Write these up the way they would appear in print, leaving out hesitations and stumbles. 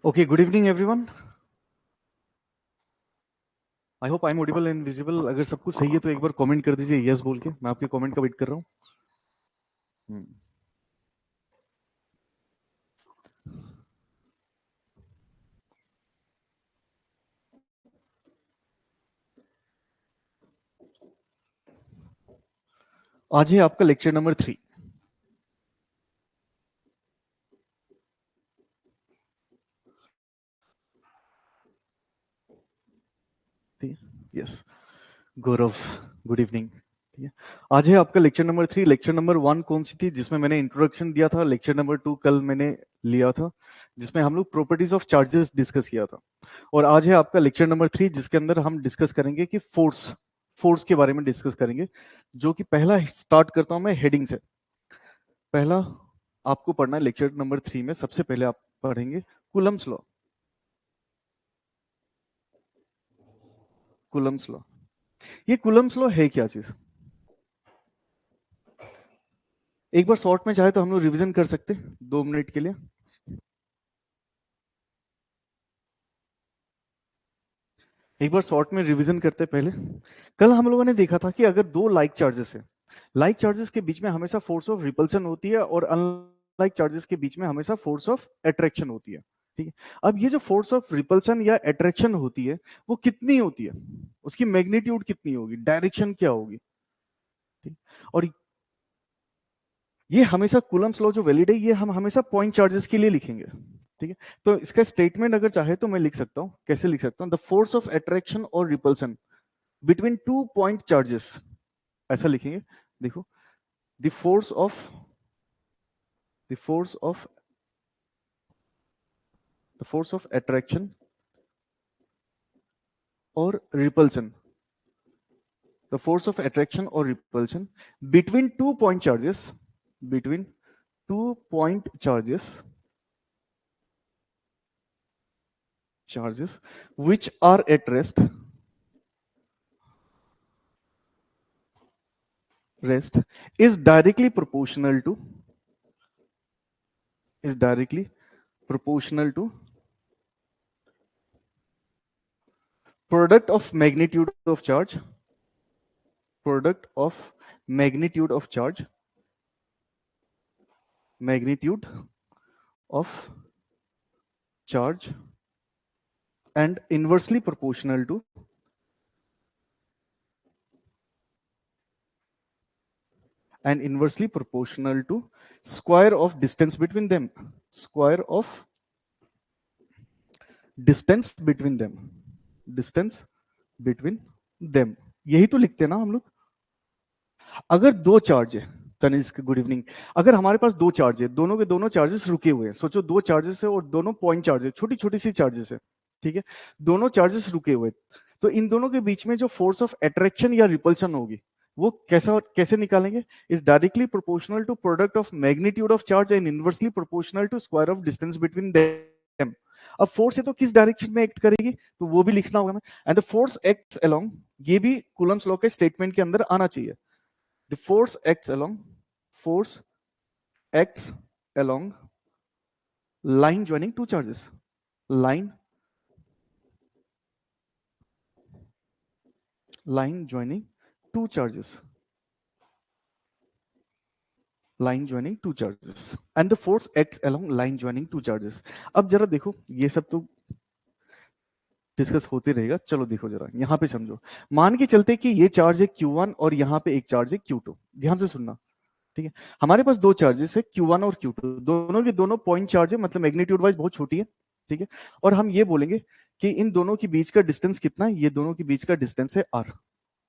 Okay, good evening everyone. I hope I'm audible and visible. अगर सब कुछ सही है तो एक बार कमेंट कर दीजिए यस बोल के. मैं आपके कमेंट का वेट कर रहा हूँ. आज है आपका लेक्चर नंबर 3. यस, गौरव, गुड इवनिंग. ठीक है, आज है आपका लेक्चर नंबर 3. लेक्चर नंबर 1 कौन सी थी जिसमें मैंने इंट्रोडक्शन दिया था. लेक्चर नंबर 2 कल मैंने लिया था जिसमें हम लोग प्रॉपर्टीज ऑफ चार्जेस डिस्कस किया था. और आज है आपका लेक्चर नंबर 3 जिसके अंदर हम डिस्कस करेंगे कि फोर्स फोर्स के बारे में डिस्कस करेंगे. जो कि पहला स्टार्ट करता हूं मैं हेडिंग से. पहला आपको पढ़ना है लेक्चर नंबर 3 में. सबसे पहले आप पढ़ेंगे कूलम्स लॉ. कूलम्स लॉ, ये कूलम्स लॉ है क्या चीज? एक बार शॉर्ट में चाहे तो हम लोग रिवीजन कर सकते हैं 2 मिनट के लिए. एक बार शॉर्ट में रिवीजन करते हैं पहले. कल हम लोगों ने देखा था कि अगर दो लाइक चार्जेस है, लाइक चार्जेस के बीच में हमेशा फोर्स ऑफ रिपल्सन होती है और अनलाइक चार्जेस के बीच में हमेशा फोर्स ऑफ अट्रैक्शन होती है. ठीक है, अब ये जो फोर्स ऑफ रिपल्सन या अट्रैक्शन होती है वो कितनी होती है, उसकी मैग्नीट्यूड कितनी होगी, डायरेक्शन क्या होगी. ठीक, और ये हमेशा कूलम्स लॉ जो वैलिड है ये हम हमेशा पॉइंट चार्जेस के लिए लिखेंगे. ठीक है, तो इसका स्टेटमेंट अगर चाहे तो मैं लिख सकता हूं. कैसे लिख सकता हूं? द फोर्स ऑफ अट्रैक्शन और रिपल्सन बिटवीन 2 पॉइंट चार्जेस. ऐसा लिखेंगे. देखो, the force of the force of the force of attraction और repulsion, the force of attraction और repulsion between 2 point charges, between 2 point charges which are at rest is directly proportional to is directly proportional to product of magnitude of charge, product of magnitude of charge, magnitude of charge, and inversely proportional to square of distance between them, square of distance between them, distance between them. यही तो लिखते हैं ना हम लोग. अगर दो charge है, तनिष्क गुड इवनिंग, अगर हमारे पास दो चार्ज है, दोनों के दोनों चार्जेस रुके हुए हैं. सोचो दो चार्जेस है और दोनों पॉइंट चार्ज है, छोटी छोटी सी चार्जेस है. ठीक है, दोनों चार्जेस रुके हुए, तो इन दोनों के बीच में जो फोर्स ऑफ अट्रैक्शन या रिपल्शन होगी वो कैसे निकालेंगे? Is directly proportional to product of magnitude of charge and inversely proportional to square of distance between them. अब फोर्स है तो किस डायरेक्शन में एक्ट करेगी तो वो भी लिखना होगा ना. And the force acts along, ये भी कूलम्स लॉ के स्टेटमेंट के अंदर आना चाहिए. The force acts along line joining two charges. Line joining two charges. Line joining two charges. And the force acts along line joining two charges. अब जरा देखो, ये सब तो डिस्कस होते रहेगा. चलो देखो जरा यहां पे समझो. मान के चलते कि ये चार्ज है Q1 और यहां पे एक चार्ज है Q2. ध्यान से सुनना. ठीक है, हमारे पास दो चार्जेस है Q1 और Q2, दोनों के दोनों पॉइंट चार्ज है, मतलब मैग्नीट्यूड वाइज बहुत छोटी है. ठीक है, और हम ये बोलेंगे कि इन दोनों के बीच का डिस्टेंस कितना है. ये दोनों के बीच का डिस्टेंस है R.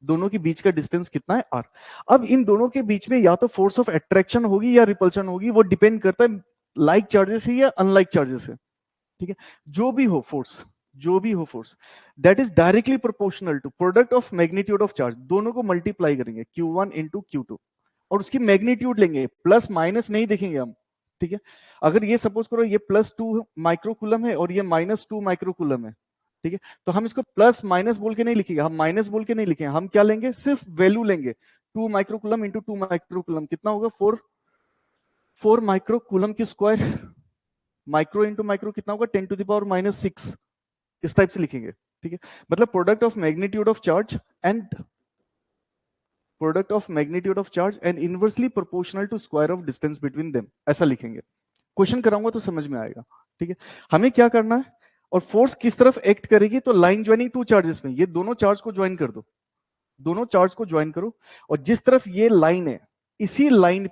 दोनों के बीच का डिस्टेंस कितना है R. अब इन दोनों के बीच में या तो फोर्स ऑफ अट्रैक्शन होगी या रिपल्शन होगी, वो डिपेंड करता है लाइक चार्जेस है या अनलाइक चार्जेस है. ठीक है, जो भी हो फोर्स, जो भी हो force, that is directly proportional to product of magnitude of charge. दोनों को मल्टीप्लाई करेंगे Q1 इंटू Q2 और उसकी मैग्नीट्यूड लेंगे. प्लस माइनस नहीं देखेंगे हम. ठीक है, अगर ये सपोज करो ये +2 माइक्रोकूलम है और ये -2 माइक्रोकूलम है. ठीक है, तो हम इसको प्लस माइनस बोल के नहीं लिखेंगे, हम माइनस बोल के नहीं लिखेंगे. हम क्या लेंगे? सिर्फ वैल्यू लेंगे. 2 माइक्रोकूलम इंटू 2 माइक्रोकूलम कितना होगा? 4 माइक्रोकूलम की स्क्वायर. माइक्रो इंटू माइक्रो कितना होगा 10⁻⁻⁶, इस टाइप से लिखेंगे, ठीक है। मतलब product of magnitude of charge and product of magnitude of charge and inversely proportional to square of distance between them, ऐसा लिखेंगे। क्वेश्चन कराऊंगा तो समझ में आएगा, ठीक है। हमें क्या करना है और फोर्स किस तरफ एक्ट करेगी, तो लाइन ज्वाइनिंग टू चार्जेस में ये दोनों चार्ज को ज्वाइन कर दो, दोनों चार्ज को ज्वाइन करो, और जिस तरफ ये लाइन है इसी लाइन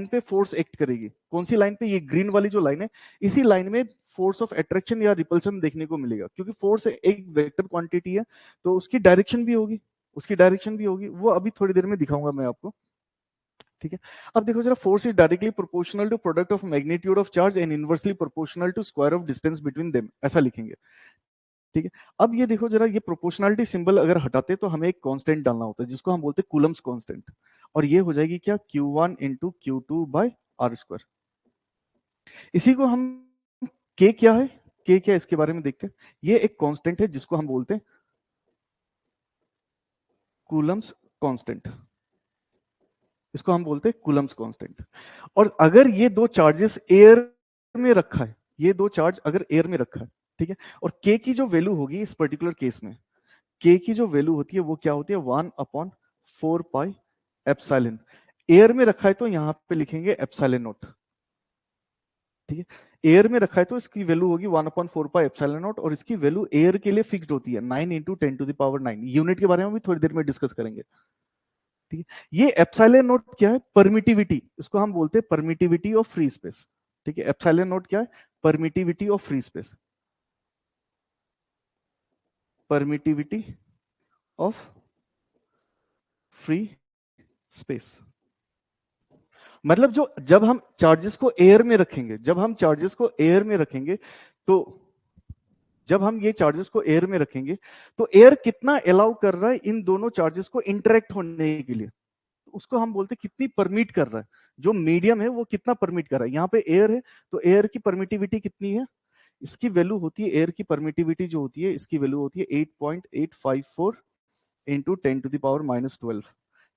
पे फोर्स एक्ट करेगी। कौन सी लाइन पे, ये ग्रीन वाली जो लाइन है, इसी लाइन में फोर्स ऑफ अट्रैक्शन या रिपल्सन देखने को मिलेगा, क्योंकि फोर्स एक वेक्टर क्वांटिटी है तो उसकी डायरेक्शन भी होगी, वो अभी थोड़ी देर में दिखाऊंगा मैं आपको, ठीक है। अब देखो जरा, force is directly proportional to product of magnitude of charge and inversely proportional to square of distance between them, ऐसा लिखेंगे, ठीक है। अब ये देखो जरा, ये प्रोपोर्शनलिटी सिंबल अगर हटाते तो हमें एक कांस्टेंट डालना होता है जिसको हम बोलते हैं कूलम्स कांस्टेंट, और ये हो जाएगी क्या, Q1 into Q2 by R square. इसी को हम K क्या है, K क्या इसके बारे में देखते हैं। ये एक कांस्टेंट है जिसको हम बोलते हैं कूलम्स कांस्टेंट, इसको हम बोलते हैं कूलम्स कांस्टेंट। और अगर ये दो चार्जेस एयर में रखा है, ये दो चार्ज अगर एयर में रखा है, ठीक है, और K की जो वैल्यू होगी इस पर्टिकुलर केस में, K की जो वैल्यू होती है वो क्या होती है, 1/4 पाई एप्सिलॉन। एयर में रखा है तो यहां पे लिखेंगे एप्सिलॉन नॉट, ठीक है। एयर में रखा है तो इसकी वैल्यू होगी 1/4 पाई एप्सिलॉन नॉट, और इसकी वैल्यू एयर के लिए फिक्स्ड होती है 9 इंटू 10⁻⁹। यूनिट के बारे में भी थोड़ी देर में डिस्कस करेंगे, ठीक है। ये एप्सिलॉन नॉट क्या है, परमिटिविटी, इसको हम बोलते हैं परमिटिविटी ऑफ फ्री स्पेस, ठीक है। एप्सिलॉन नॉट क्या है, permittivity of free space, permittivity of free space. मतलब जो, जब हम चार्जेस को एयर में रखेंगे, तो जब हम ये चार्जेस को एयर में रखेंगे तो एयर कितना अलाउ कर रहा है इन दोनों चार्जेस को इंटरेक्ट होने के लिए, उसको हम बोलते हैं कितनी परमिट कर रहा है, जो मीडियम है वो कितना परमिट कर रहा है। यहाँ पे एयर है तो एयर की परमिटिविटी कितनी है, इसकी वैल्यू होती है, एयर की परमिटिविटी जो होती है इसकी वैल्यू होती है 8.854 इंटू 10⁻⁻12।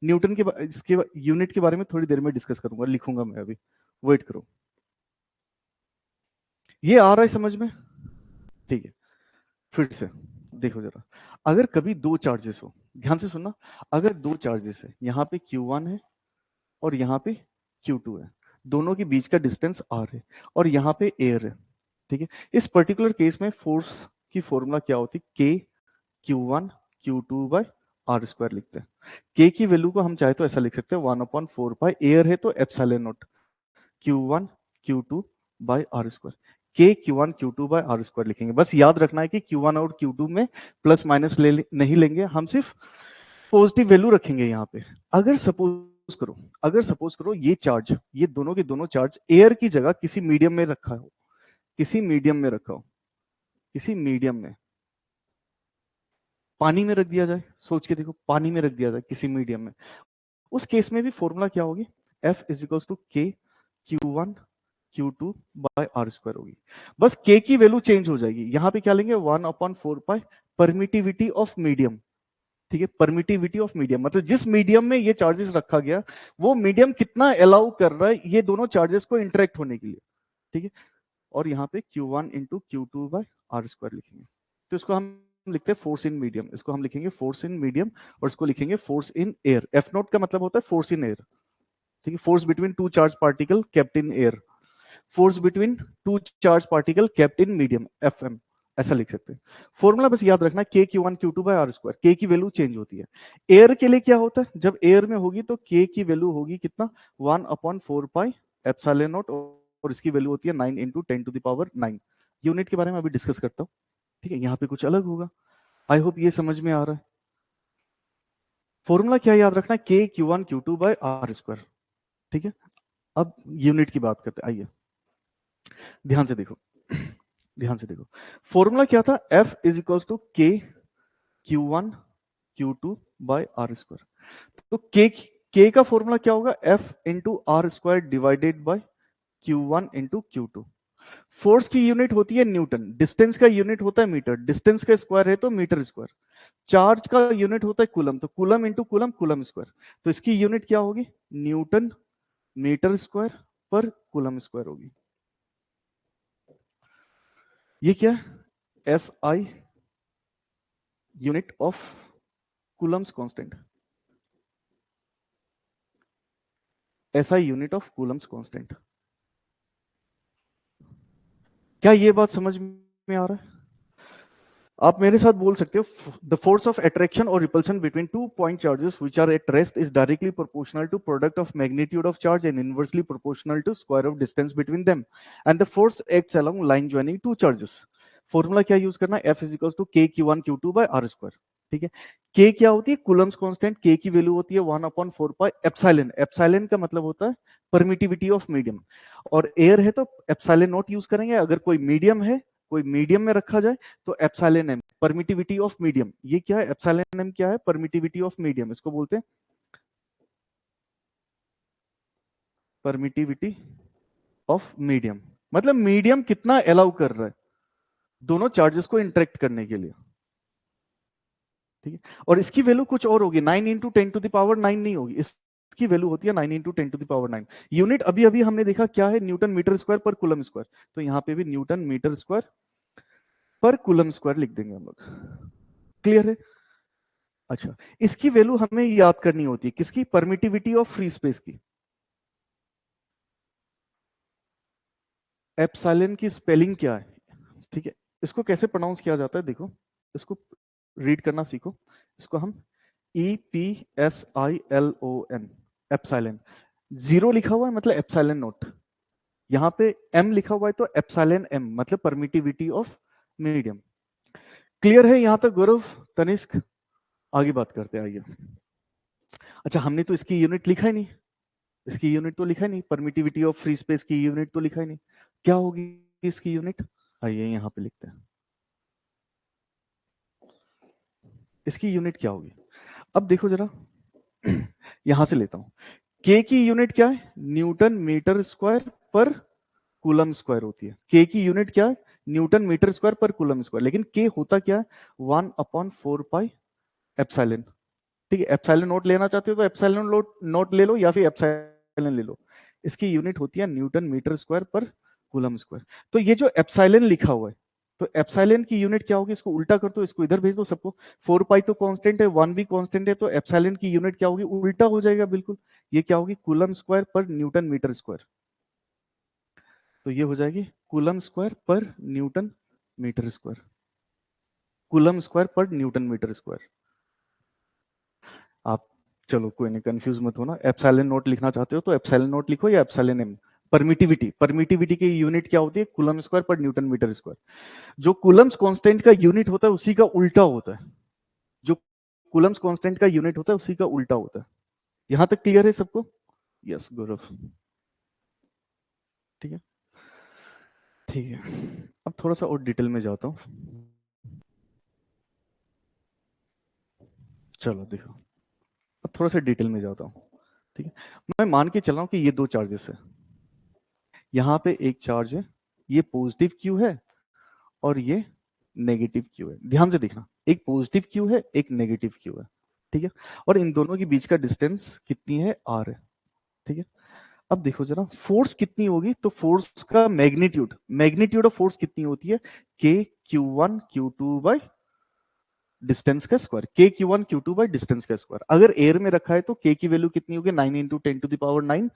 न्यूटन के इसके यूनिट के बारे में थोड़ी देर में डिस्कस करूंगा, लिखूंगा मैं अभी, वेट करो। ये आ रहा है समझ में, ठीक है। फिर से देखो जरा, अगर कभी दो चार्जेस हो, ध्यान से सुनना, अगर दो चार्जेस है, यहाँ पे Q1 है और यहाँ पे Q2 है, दोनों के बीच का डिस्टेंस R है और यहाँ पे एयर है, ठीक है। इस पर्टिकुलर केस में फोर्स की फॉर्मूला क्या होती है, K Q1 Q2 by R square लिखते हैं। K की वैल्यू को हम चाहे तो ऐसा लिख सकते हैं 1/4 पाई, एयर है तो epsilon nought Q1 Q2 by R square. K Q1 Q2 by R square लिखेंगे। बस याद रखना है कि Q1 और Q2 में प्लस माइनस नहीं लेंगे, हम सिर्फ पॉजिटिव वैल्यू रखेंगे यहाँ पे। अगर सपोज करो ये चार्ज, ये दोनों के दोनों चार्ज एयर की जगह किसी मीडियम में रखा हो, किसी मीडियम में रखा हो, किसी मीडियम में, पानी में रख दिया जाए, सोच के देखो, पानी में रख दिया जाए किसी मीडियम में, उस केस में भी फॉर्मूला क्या होगी, F is equal to K Q1 Q2 by R square होगी। बस K की वैल्यू चेंज हो जाएगी, यहां पे क्या लेंगे 1/4 पाई परमिटिविटी ऑफ मीडियम, ठीक है। परमिटिविटी ऑफ मीडियम मतलब जिस मीडियम में ये चार्जेस रखा गया, वो मीडियम कितना अलाउ कर रहा है ये दोनों चार्जेस को इंटरेक्ट होने के लिए, ठीक है। और यहाँ पे Q1 into Q2 by R square लिखेंगे, तो इसको हम लिखते हैं फोर्स इन मीडियम, इसको हम लिखेंगे फोर्स इन मीडियम, और इसको लिखेंगे force in air. F note का मतलब होता है फोर्स इन एयर, ठीक है। Force between two charge particle kept in air, force between two charge particle kept in medium, FM, ऐसा लिख सकते हैं। फॉर्मूला बस याद रखना, K Q1 Q2 by R square. K की वैल्यू चेंज होती है। एयर के लिए क्या होता है, जब एयर में होगी तो K की वैल्यू होगी कितना, 1/4 पाई एप्सिलॉन नॉट, और इसकी वैल्यू होती है 9 इंटू 10⁻⁹। यूनिट के बारे में अभी डिस्कस करता हूँ, ठीक है। यहाँ पे कुछ अलग होगा, आई होप ये समझ में आ रहा है। फॉर्मूला क्या याद रखना है, K Q1 Q2 by R square, ठीक है। अब यूनिट की बात करते हैं, आइए ध्यान से देखो, ध्यान से देखो। फॉर्मूला क्या था, F is equal to K Q1 Q2 by R square. तो K का फॉर्मूला क्या होगा, F into R square divided by Q1 into Q2। Force की यूनिट होती है न्यूटन, डिस्टेंस का यूनिट होता है मीटर, डिस्टेंस का स्क्वायर है तो मीटर स्क्वायर, चार्ज का यूनिट होता है कूलम, तो coulomb into coulomb, coulomb square. तो इसकी यूनिट क्या होगी, न्यूटन मीटर स्क्वायर पर कूलम स्क्वायर होगी। ये क्या है? S I unit of Coulomb's constant, S I unit of Coulomb's constant. क्या ये बात समझ में आ रहा है? आप मेरे साथ बोल सकते हो, द फोर्स ऑफ अट्रैक्शन और repulsion between two point charges which are at rest is directly proportional to product of magnitude of charge and inversely proportional to square of distance between them and the force acts along line joining two charges. Formula क्या use करना है? F is equals to के Q1 Q2 by R square. ठीक है, के क्या होती है? Coulomb's constant. के की वैल्यू होती है 1/4 पाई एप्सिलॉन। एप्सिलॉन का मतलब होता है परमिटिविटी ऑफ मीडियम, और एयर है तो एप्सिलॉन नॉट यूज करेंगे। अगर कोई मीडियम है, कोई मीडियम में रखा जाए तो epsilon M, permittivity of medium. ये क्या है? एप्सिलॉन एम क्या है? Permittivity of medium. इसको बोलते हैं परमिटिविटी ऑफ मीडियम, मतलब मीडियम कितना अलाउ कर रहा है दोनों चार्जेस को इंटरेक्ट करने के लिए। ठीक है, और इसकी वैल्यू कुछ और होगी, 9 इंटू 10⁹ नहीं होगी, इसकी वैल्यू होती है 9 इंटू 10⁹9। यूनिट अभी अभी हमने देखा क्या है? न्यूटन मीटर स्क्वायर पर कूलम स्क्वायर। तो यहां पे भी न्यूटन मीटर स्क्वायर पर कूलम स्क्वायर लिख देंगे हम लोग। क्लियर है? अच्छा, इसकी वैल्यू हमें याद करनी होती है, किसकी? परमिटिविटी ऑफ फ्री स्पेस की। एप्सिलॉन की स्पेलिंग क्या है? ठीक है, इसको कैसे प्रोनाउंस किया जाता है देखो, इसको रीड करना सीखो। इसको हम EPSILON, एप्सिलॉन। जीरो लिखा हुआ है मतलब एप्सिलॉन नोट, यहाँ पे एम लिखा हुआ है तो एप्सिलॉन एम मतलब परमिटिविटी ऑफ मीडियम। क्लियर है यहां तक गौरव, तनिष्क? आगे बात करते हैं, आइए। अच्छा, हमने तो इसकी यूनिट लिखा ही नहीं, इसकी यूनिट तो लिखा ही नहीं, परमिटिविटी ऑफ फ्री स्पेस की यूनिट तो लिखा ही नहीं। क्या होगी इसकी यूनिट? आइए यहां पे लिखते हैं, इसकी यूनिट क्या होगी। अब देखो जरा, यहां से लेता हूं। के की यूनिट क्या है? न्यूटन मीटर स्क्वायर पर कूलम स्क्वायर होती है। के की यूनिट क्या है? न्यूटन मीटर स्क्वायर पर कूलम स्क्वायर। लेकिन के होता क्या है? 1/4 पाई एप्सिलॉन। ठीक है, एप्सिलॉन नोट लेना चाहते हो तो एप्सिलॉन नोट ले लो, या फिर एप्सिलॉन ले लो। इसकी यूनिट होती है न्यूटन मीटर स्क्वायर पर कूलम स्क्वायर। तो ये जो एप्सिलॉन लिखा हुआ है, तो एप्सिलॉन की यूनिट क्या होगी? इसको उल्टा कर दो, इसको इधर भेज दो सबको। 4 पाई तो कांस्टेंट है, 1 भी कांस्टेंट है, तो एप्सिलॉन की यूनिट क्या होगी? उल्टा हो जाएगा बिल्कुल। ये क्या होगी? Coulomb square per newton metre square. तो ये हो जाएगी coulomb square per newton metre square, coulomb square per newton metre square. आप चलो कोई नहीं, कंफ्यूज मत होना। एप्सिलॉन नोट लिखना चाहते हो तो एप्सिलॉन नोट लिखो या एप्सिलॉन एम। परमिटिविटी, परमिटिविटी की यूनिट क्या होती है? Coulomb square per newton metre square. जो कूलम्स कांस्टेंट का यूनिट होता है उसी का उल्टा होता है, जो कूलम्स कांस्टेंट का यूनिट होता है उसी का उल्टा होता है। यहां तक क्लियर है सबको? यस गौरव, ठीक है। ठीक है, अब थोड़ा सा और डिटेल में जाता हूं। चलो देखो, अब थोड़ा सा डिटेल में जाता हूं। ठीक है, मैं मान के चल रहा हूं कि ये दो चार्जेस है, यहाँ पे एक चार्ज है, ये पॉजिटिव क्यू है और ये नेगेटिव क्यू है। ध्यान से देखना, एक पॉजिटिव क्यू है, एक नेगेटिव क्यू है। ठीक है, और इन दोनों के बीच का डिस्टेंस कितनी है? आर है। ठीक है, अब देखो जरा, फोर्स कितनी होगी? तो फोर्स का मैग्नीट्यूड, मैग्नीट्यूड ऑफ फोर्स कितनी होती है? के Q1 Q2 बाय डिस्टेंस का स्क्वायर। के Q1 Q2 बाय डिस्टेंस का स्क्वायर। अगर एयर में रखा है तो के की वैल्यू कितनी होगी? 9 इंटू 10⁹9।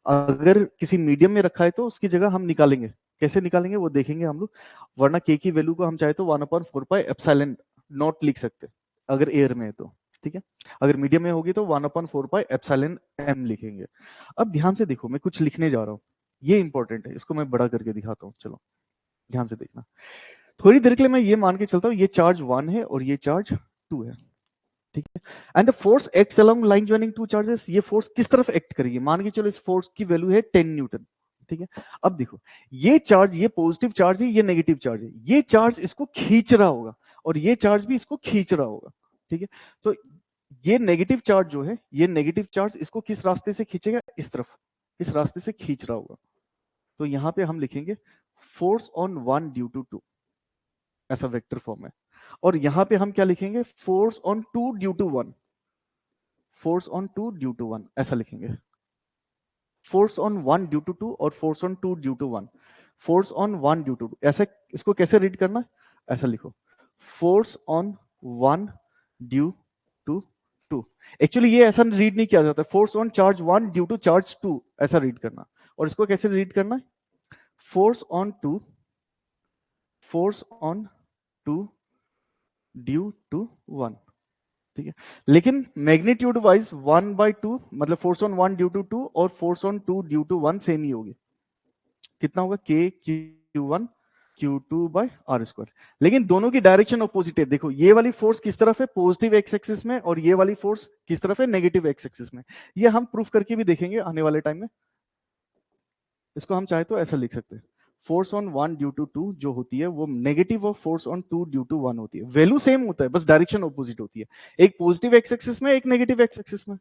अगर किसी मीडियम में रखा है तो उसकी जगह हम निकालेंगे, कैसे निकालेंगे वो देखेंगे हम लोग। वरना के की वैल्यू को हम चाहे तो 1/4 पाई एप्सिलॉन नॉट लिख सकते हैं, अगर एयर में है तो। ठीक है, अगर मीडियम में होगी तो 1/4 पाई एप्सिलॉन एम लिखेंगे। अब ध्यान से देखो, मैं कुछ लिखने जा रहा हूँ, ये इंपॉर्टेंट है, इसको मैं बड़ा करके दिखाता हूँ। चलो ध्यान से देखना, थोड़ी देर के लिए मैं ये मान के चलता हूँ ये चार्ज 1 है और ये चार्ज 2 है। ठीक है, and the force acts along line joining two charges. ये फोर्स किस तरफ एक्ट करेगी? मान के चलो इस फोर्स की वैल्यू है 10 न्यूटन। ठीक है, अब देखो, ये चार्ज, ये पॉजिटिव चार्ज है, ये नेगेटिव चार्ज है। ये चार्ज इसको खींच रहा होगा और ये चार्ज भी इसको खींच रहा होगा। ठीक है, तो ये नेगेटिव चार्ज जो है, ये नेगेटिव चार्ज इसको किस रास्ते से खींचेगा? इस तरफ, इस रास्ते से खींच रहा होगा। तो यहां पे हम लिखेंगे फोर्स ऑन 1 ड्यू टू 2, ऐसा वेक्टर फॉर्म है। और यहां पे हम क्या लिखेंगे? Force on 2 due to 1, force on 2 due to 1, ऐसा लिखेंगे। फोर्स ऑन 1 ड्यू टू 2 और force on 2 due to 1। Force on one due to, ऐसा इसको कैसे रीड करना है, ऐसा लिखो, force on one due to two. Actually ये ऐसा रीड नहीं किया जाता, force on charge one due to charge two, ऐसा रीड करना। और इसको कैसे रीड करना है, force on two due to one, ठीक है। लेकिन मैग्नीट्यूड वाइज 1/2, मतलब force on one due to two और force on two due to one same ही होगी। कितना होगा, k q one q two by r square. लेकिन दोनों की डायरेक्शन ऑपोजिट है। देखो ये वाली फोर्स किस तरफ है, पॉजिटिव एक्स एक्सिस में, और ये वाली फोर्स किस तरफ है, नेगेटिव एक्स एक्सिस में। ये हम प्रूफ करके भी देखेंगे आने वाले टाइम में। इसको हम चाहे तो ऐसा लिख सकते हैं, force on one due to two जो होती है वो negative of force on two due to one होती है। वैल्यू सेम होता है, बस डायरेक्शन ऑपोजिट होती है, एक पॉजिटिव एक्स एक्सिस में, एक नेगेटिव एक्स एक्सिस में।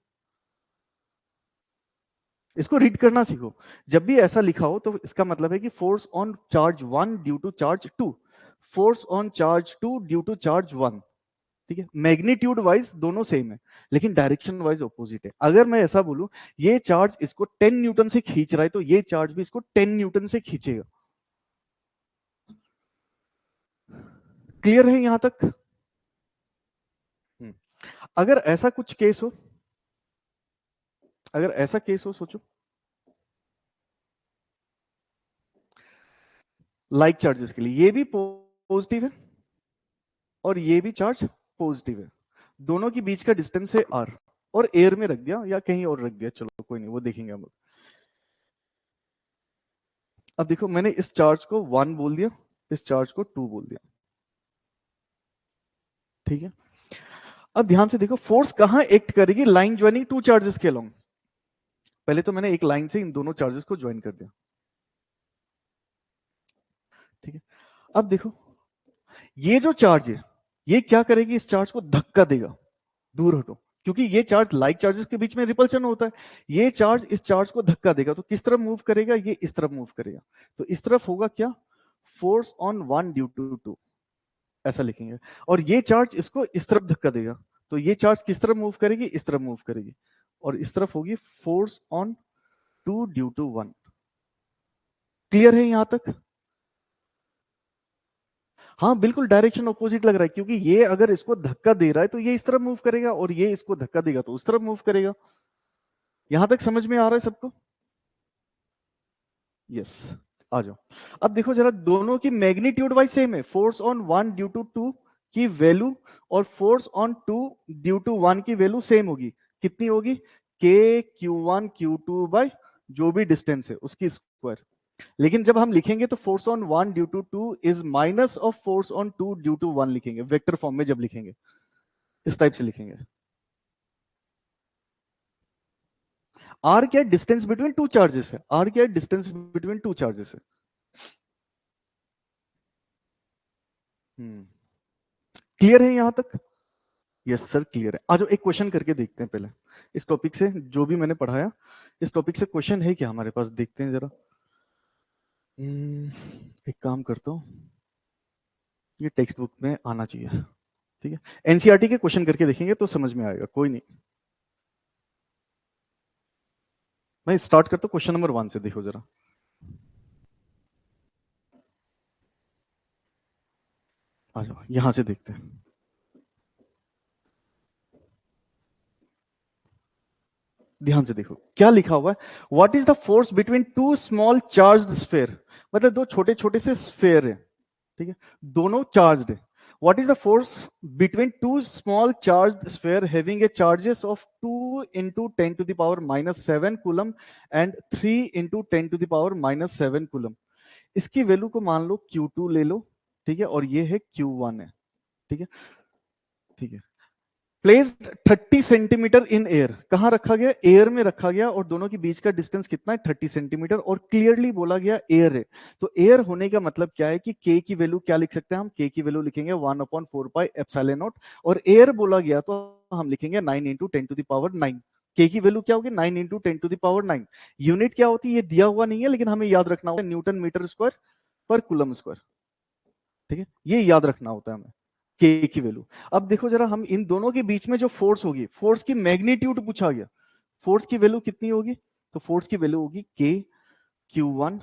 इसको रीड करना सीखो। जब भी ऐसा लिखा हो तो इसका मतलब है कि force on charge one due to charge two, force on charge two due to charge one, ठीक है। मैग्नीट्यूड वाइज दोनों सेम है, लेकिन डायरेक्शन वाइज ऑपोजिट है। अगर मैं ऐसा बोलूं ये चार्ज इसको 10 न्यूटन से खींच रहा है, तो ये चार्ज भी इसको 10 न्यूटन से खींचेगा। क्लियर है यहां तक? अगर ऐसा कुछ केस हो, अगर ऐसा केस हो, सोचो लाइक चार्जेस के लिए, ये भी पॉजिटिव है और ये भी चार्ज पॉजिटिव है, दोनों के बीच का डिस्टेंस है r, और एयर में रख दिया या कहीं और रख दिया, चलो कोई नहीं, वो देखेंगे हम लोग। अब देखो मैंने इस चार्ज को 1 बोल दिया, इस चार्ज को 2 बोल दिया, ठीक है। अब ध्यान से देखो फोर्स कहां एक्ट करेगी, लाइन ज्वाइनिंग टू चार्जेस के अलोंग। पहले तो मैंने एक लाइन से इन दोनों चार्जेस को ज्वाइन कर दिया, ठीक है। अब देखो ये जो चार्ज है ये क्या करेगी, इस चार्ज को धक्का देगा, दूर हटो, क्योंकि ये चार्ज लाइक चार्जेस के बीच में रिपल्शन होता है। ये चार्ज इस चार्ज को धक्का देगा, तो किस तरफ मूव करेगा, ये इस तरफ मूव करेगा, तो इस तरफ होगा क्या, force on one due to two, ऐसा लिखेंगे। और ये चार्ज इसको इस तरफ धक्का देगा, तो ये चार्ज किस तरफ मूव करेगी, इस तरफ मूव करेगी, और इस तरफ होगी force on two due to one. Clear है यहां तक? हाँ बिल्कुल डायरेक्शन ऑपोजिट लग रहा है, क्योंकि ये अगर इसको धक्का दे रहा है तो ये इस तरफ मूव करेगा, और ये इसको धक्का देगा तो उस तरफ मूव करेगा। यहां तक समझ में आ रहा है सबको? यस, आ जाओ। अब देखो जरा, दोनों की मैग्नीट्यूड वाइज सेम है, force on one due to two की वैल्यू और force on two due to one की वैल्यू सेम होगी। कितनी होगी, K q one q two by जो भी डिस्टेंस है उसकी स्क्वायर। लेकिन जब हम लिखेंगे तो force on one due to two is minus of force on two due to one लिखेंगे, वेक्टर फॉर्म में जब लिखेंगे इस टाइप से लिखेंगे। आर क्या डिस्टेंस बिटवीन टू चार्जेस है, आर क्या डिस्टेंस बिटवीन टू चार्जेस है। क्लियर है यहां तक? यस सर क्लियर है। आज एक क्वेश्चन करके देखते हैं पहले, इस टॉपिक से जो भी मैंने पढ़ाया, इस टॉपिक से क्वेश्चन है क्या हमारे पास, देखते हैं जरा। एक काम करता हूँ, ये टेक्स्ट बुक में आना चाहिए, ठीक है। एनसीईआरटी के क्वेश्चन करके देखेंगे तो समझ में आएगा, कोई नहीं। मैं स्टार्ट करता हूँ क्वेश्चन नंबर 1 से, देखो जरा। आ जाओ यहां से देखते हैं। ध्यान से देखो क्या लिखा हुआ है, what is the force between two small charged sphere, मतलब दो छोटे छोटे से स्फीयर है, ठीक है, दोनों चार्ज्ड है। What is the force between two small charged sphere having a charges of 2 into 10 to the power minus 7 coulomb and 3 into 10 to the power minus 7 coulomb. इसकी वैल्यू को मान लो Q2 ले लो, ठीक है, और ये है Q1 है, ठीक है, ठीक है। प्लेस्ड 30 सेंटीमीटर इन एयर, कहां रखा गया, एयर में रखा गया, और दोनों के बीच का डिस्टेंस कितना है, 30 सेंटीमीटर, और क्लियरली बोला गया एयर है। तो एयर होने का मतलब क्या है कि के की वैल्यू क्या लिख सकते हैं हम, के की वैल्यू लिखेंगे 1/4 पाई एप्सिलॉन नॉट, और एयर बोला गया तो हम लिखेंगे 9 into 10 to the power 9। के की वैल्यू क्या होगी, 9 into 10 to the power 9। Unit क्या होती है ये दिया हुआ नहीं है, लेकिन हमें याद रखना होगा न्यूटन मीटर स्क्वायर पर कूलम स्क्वायर, ठीक है, ये याद रखना होता है हमें, के की वैल्यू। अब देखो जरा, हम इन दोनों के बीच में जो फोर्स होगी, फोर्स की मैग्नीट्यूड पूछा गया, फोर्स की वैल्यू कितनी होगी, तो फोर्स की वैल्यू होगी K Q1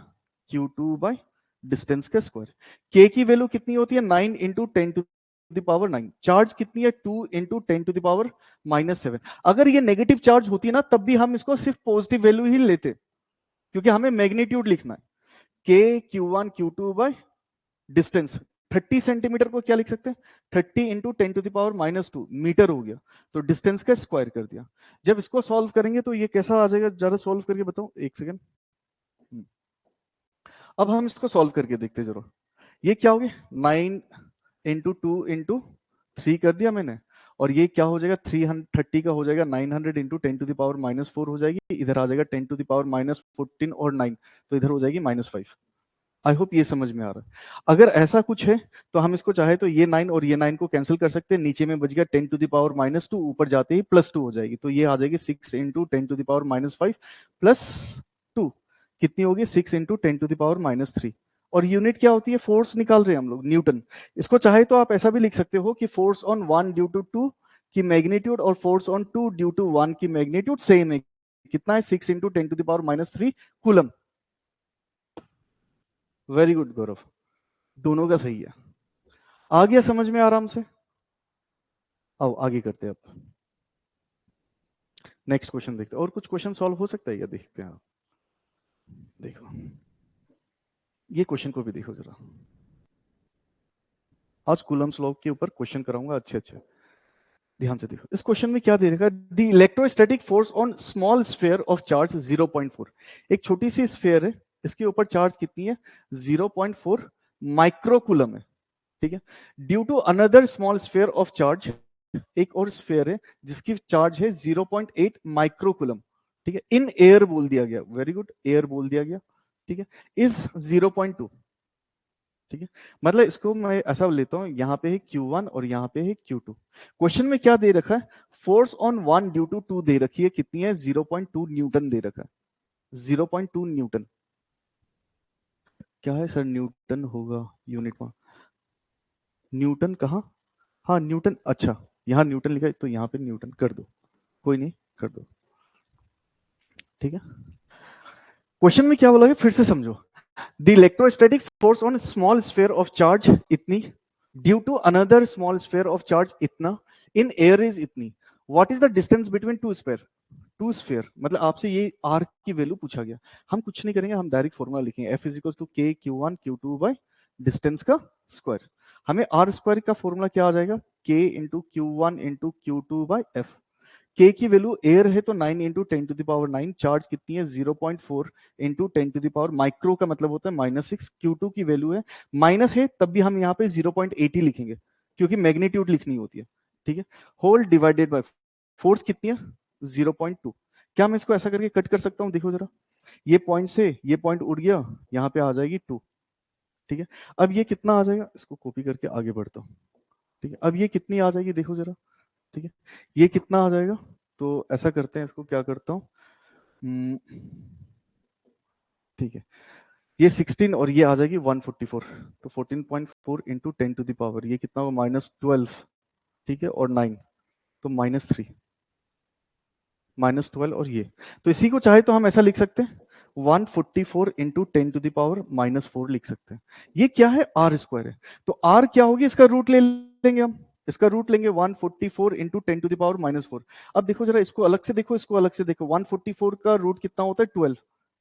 Q2 by distance का स्क्वायर। के की वैल्यू कितनी होती है 9 into 10 to the power 9। Charge कितनी है 2 इंटू 10 टू द पावर -7। अगर ये नेगेटिव चार्ज होती है ना तब भी हम इसको सिर्फ पॉजिटिव वैल्यू ही लेते, क्योंकि हमें मैग्नीट्यूड लिखना है। के Q1 Q2 by distance. 30 centimetre को क्या लिख सकते हैं 30 into 10 to the power -2 metre हो गया, तो डिस्टेंस का स्क्वायर कर दिया। जब इसको सॉल्व करेंगे तो ये कैसा आ जाएगा, जरा सॉल्व करके बताओ, एक सेकेंड। अब हम इसको सॉल्व करके देखते हैं जरूर। ये क्या हो गया 9 इंटू 2 इंटू 3 कर दिया मैंने, और ये क्या हो जाएगा 330 का हो जाएगा 900 इंटू 10 टू द पावर -4 हो जाएगी, इधर आ जाएगा 10 टू द पावर -14 और 9, तो इधर हो जाएगी -5। आई होप ये समझ में आ रहा है। अगर ऐसा कुछ है तो हम इसको चाहे तो ये 9 और ये 9 को कैंसिल कर सकते हैं, नीचे में बच गया 10 टू द पावर -2, ऊपर जाते ही +2 हो जाएगी, तो ये आ जाएगी 6 इंटू 10 टू द पावर -5 +2 कितनी होगी 6 इंटू 10 टू द पावर -3। और यूनिट क्या होती है, फोर्स निकाल रहे हैं हम लोग, न्यूटन। इसको चाहे तो आप ऐसा भी लिख सकते हो कि फोर्स ऑन 1 ड्यू टू 2 की मैग्नीट्यूड और फोर्स ऑन 2 ड्यू टू 1 की मैग्नीट्यूड सेम है। कितना है 6 into 10 to the power -3 coulomb. Very good Gaurav, दोनों का सही है। आ गया समझ में आराम से। आओ आगे करते हैं अब, नेक्स्ट क्वेश्चन देखते हैं। और कुछ क्वेश्चन सॉल्व हो सकता है क्या, देखते हैं। देखो ये क्वेश्चन को भी देखो जरा। आज कूलम्स लॉ के ऊपर क्वेश्चन कराऊंगा, अच्छे अच्छे ध्यान से देखो। इस क्वेश्चन में क्या दे रखा है, the electrostatic force on small sphere of charge 0.4। एक छोटी सी स्फीयर है, इसके ऊपर चार्ज कितनी है 0.4 माइक्रोकूलम है, ठीक है। Due to another small sphere of charge, एक और स्फीयर है जिसकी चार्ज है 0.8 माइक्रोकूलम, ठीक है। इन एयर बोल दिया गया, वेरी गुड, एयर बोल दिया गया, ठीक है। इज 0.2, ठीक है। मतलब इसको मैं ऐसा लेता हूं, यहां पे है Q1 और यहां पे है Q2। क्वेश्चन में क्या दे रखा है, फोर्स ऑन 1 ड्यू टू 2 दे रखी है, कितनी है 0.2 न्यूटन दे रखा है, 0.2 न्यूटन। क्या है सर, न्यूटन होगा यूनिट में, न्यूटन कहा, हाँ न्यूटन, अच्छा यहाँ न्यूटन लिखा है तो यहाँ पे न्यूटन कर दो, कोई नहीं कर दो, ठीक है। क्वेश्चन में क्या बोला है फिर से समझो। The electrostatic force on small sphere of charge इतनी, due to another small sphere of charge इतना, इन एयर इज इतनी। What is the distance between two sphere, two sphere मतलब आपसे ये आर की वैल्यू पूछा गया। हम कुछ नहीं करेंगे, हम डायरेक्ट फॉर्मूला लिखेंगे, एफ इज इक्वल टू के Q1 Q2 बाय डिस्टेंस का स्क्वायर। हमें आर स्क्वायर का फॉर्मूला क्या आ जाएगा, के into Q1 into Q2 bye F. के की वैल्यू एयर है तो 9 into 10 to the power 9, charge कितनी है 0.4 into 10 to the power, micro का मतलब होता है -6। Q2 की वैल्यू है माइनस है, तब भी हम यहाँ पे 0.80 लिखेंगे क्योंकि मैग्नीट्यूड लिखनी होती है, ठीक है। होल डिवाइडेड बाय फोर्स कितनी है 0.2। क्या मैं इसको ऐसा करके कट कर सकता हूँ, देखो जरा, ये पॉइंट से ये पॉइंट उड़ गया, यहाँ पे आ जाएगी 2, ठीक है। अब ये कितना आ जाएगा, इसको कॉपी करके आगे बढ़ता हूँ, ठीक है। अब ये कितनी आ जाएगी देखो जरा, ठीक है। ये कितना आ जाएगा, तो ऐसा करते हैं, इसको क्या करता हूँ, ठीक है। ये 16 और ये आ जाएगी 144, तो 14.4 इंटू 10 टू द पावर, ये कितना होगा -12, ठीक है, और 9 तो -3, -12 और ये, तो इसी को चाहे तो हम ऐसा लिख सकते हैं 144 इंटू 10 टू द पावर -4 लिख सकते हैं। ये क्या है आर स्क्वायर है, तो आर क्या होगी, इसका रूट ले लेंगे हम, इसका रूट लेंगे 144 इंटू 10 टू द पावर -4। अब देखो जरा, इसको अलग से देखो, इसको अलग से देखो, 144 का रूट कितना होता है 12,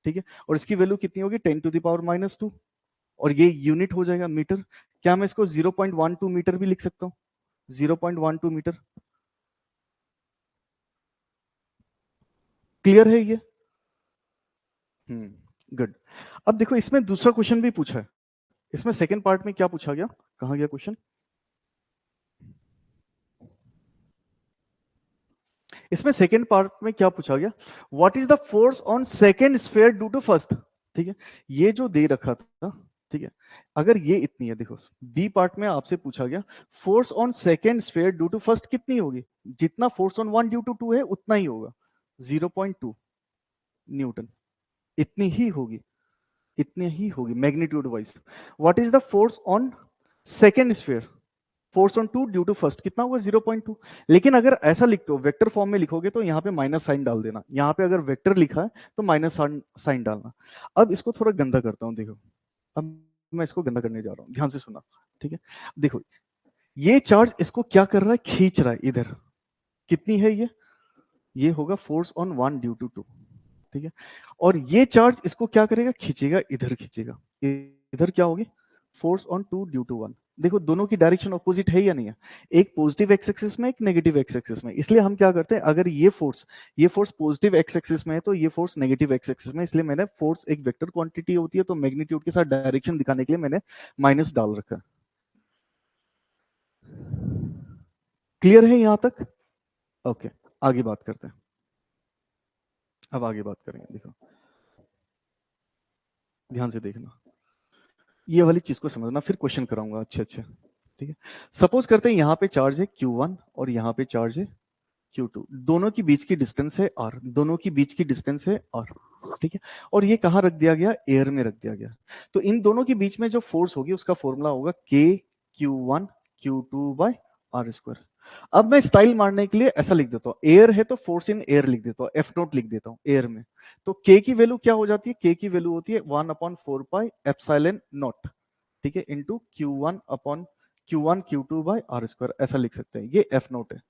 ठीक है, और इसकी वैल्यू कितनी होगी 10 टू द पावर -2, और ये यूनिट हो जाएगा मीटर। क्या मैं इसको 0.12 मीटर भी लिख सकता हूँ, 0.12 मीटर। क्लियर है ये, गुड। अब देखो इसमें दूसरा क्वेश्चन भी पूछा है, इसमें सेकंड पार्ट में क्या पूछा गया, कहां गया क्वेश्चन, इसमें सेकंड पार्ट में क्या पूछा गया, what is the force on second sphere due to first, ठीक है। ये जो दे रखा था, ठीक है, अगर ये इतनी है, देखो बी पार्ट में आपसे पूछा गया force on second sphere due to first कितनी होगी, जितना फोर्स ऑन 1 ड्यू टू 2 है उतना ही होगा, 0.2 न्यूटन, इतनी ही होगी, इतनी ही होगी magnitude wise. What is the force on second sphere, force on 2 due to first कितना होगा 0.2। लेकिन अगर ऐसा लिखते हो वेक्टर फॉर्म में लिखोगे तो यहाँ पे माइनस साइन डाल देना, यहाँ पे अगर वेक्टर लिखा है तो माइनस साइन डालना। अब इसको थोड़ा गंदा करता हूँ, देखो अब मैं इसको गंदा करने जा रहा हूं, ध्यान से सुना, ठीक है। देखो ये चार्ज इसको क्या कर रहा है, खींच रहा है इधर, कितनी है ये होगा फोर्स ऑन 1 ड्यू टू 2, ठीक है। और ये चार्ज इसको क्या करेगा, खींचेगा, इधर खींचेगा, इधर क्या होगी, फोर्स ऑन 2 ड्यू टू 1। देखो दोनों की डायरेक्शन ऑपोजिट है या नहीं है, एक पॉजिटिव एक्स एक्सिस में, एक नेगेटिव एक्स एक्सिस में, इसलिए हम क्या करते हैं, अगर ये फोर्स पॉजिटिव एक्स एक्सिस में है तो ये फोर्स नेगेटिव एक्स एक्सिस में, इसलिए मैंने फोर्स एक वेक्टर क्वांटिटी होती है तो मैग्नीट्यूड के साथ डायरेक्शन दिखाने के लिए मैंने माइनस डाल रखा है। क्लियर है यहां तक? ओके, आगे बात करते हैं। अब आगे बात करेंगे, देखो ध्यान से देखना, ये वाली चीज को समझना, फिर क्वेश्चन कराऊंगा अच्छे अच्छे, ठीक है। सपोज करते हैं यहाँ पे चार्ज है Q1 और यहाँ पे चार्ज है Q2, दोनों की बीच की डिस्टेंस है R, दोनों की बीच की डिस्टेंस है R, ठीक है। और ये कहाँ रख दिया गया, एयर में रख दिया गया। तो इन दोनों के बीच में जो फोर्स होगी उसका फॉर्मूला होगा K Q1 Q2 by R square. अब मैं स्टाइल मारने के लिए ऐसा लिख देता हूँ, एयर है तो फोर्स इन एयर लिख देता हूँ, एफ नोट लिख देता हूँ एयर में। तो K की वैल्यू क्या हो जाती है, K की वैल्यू होती है 1/4 पाई एप्सिलॉन नॉट, ठीक है, into Q1 Q2 by R square, ऐसा लिख सकते हैं, ये एफ नोट है,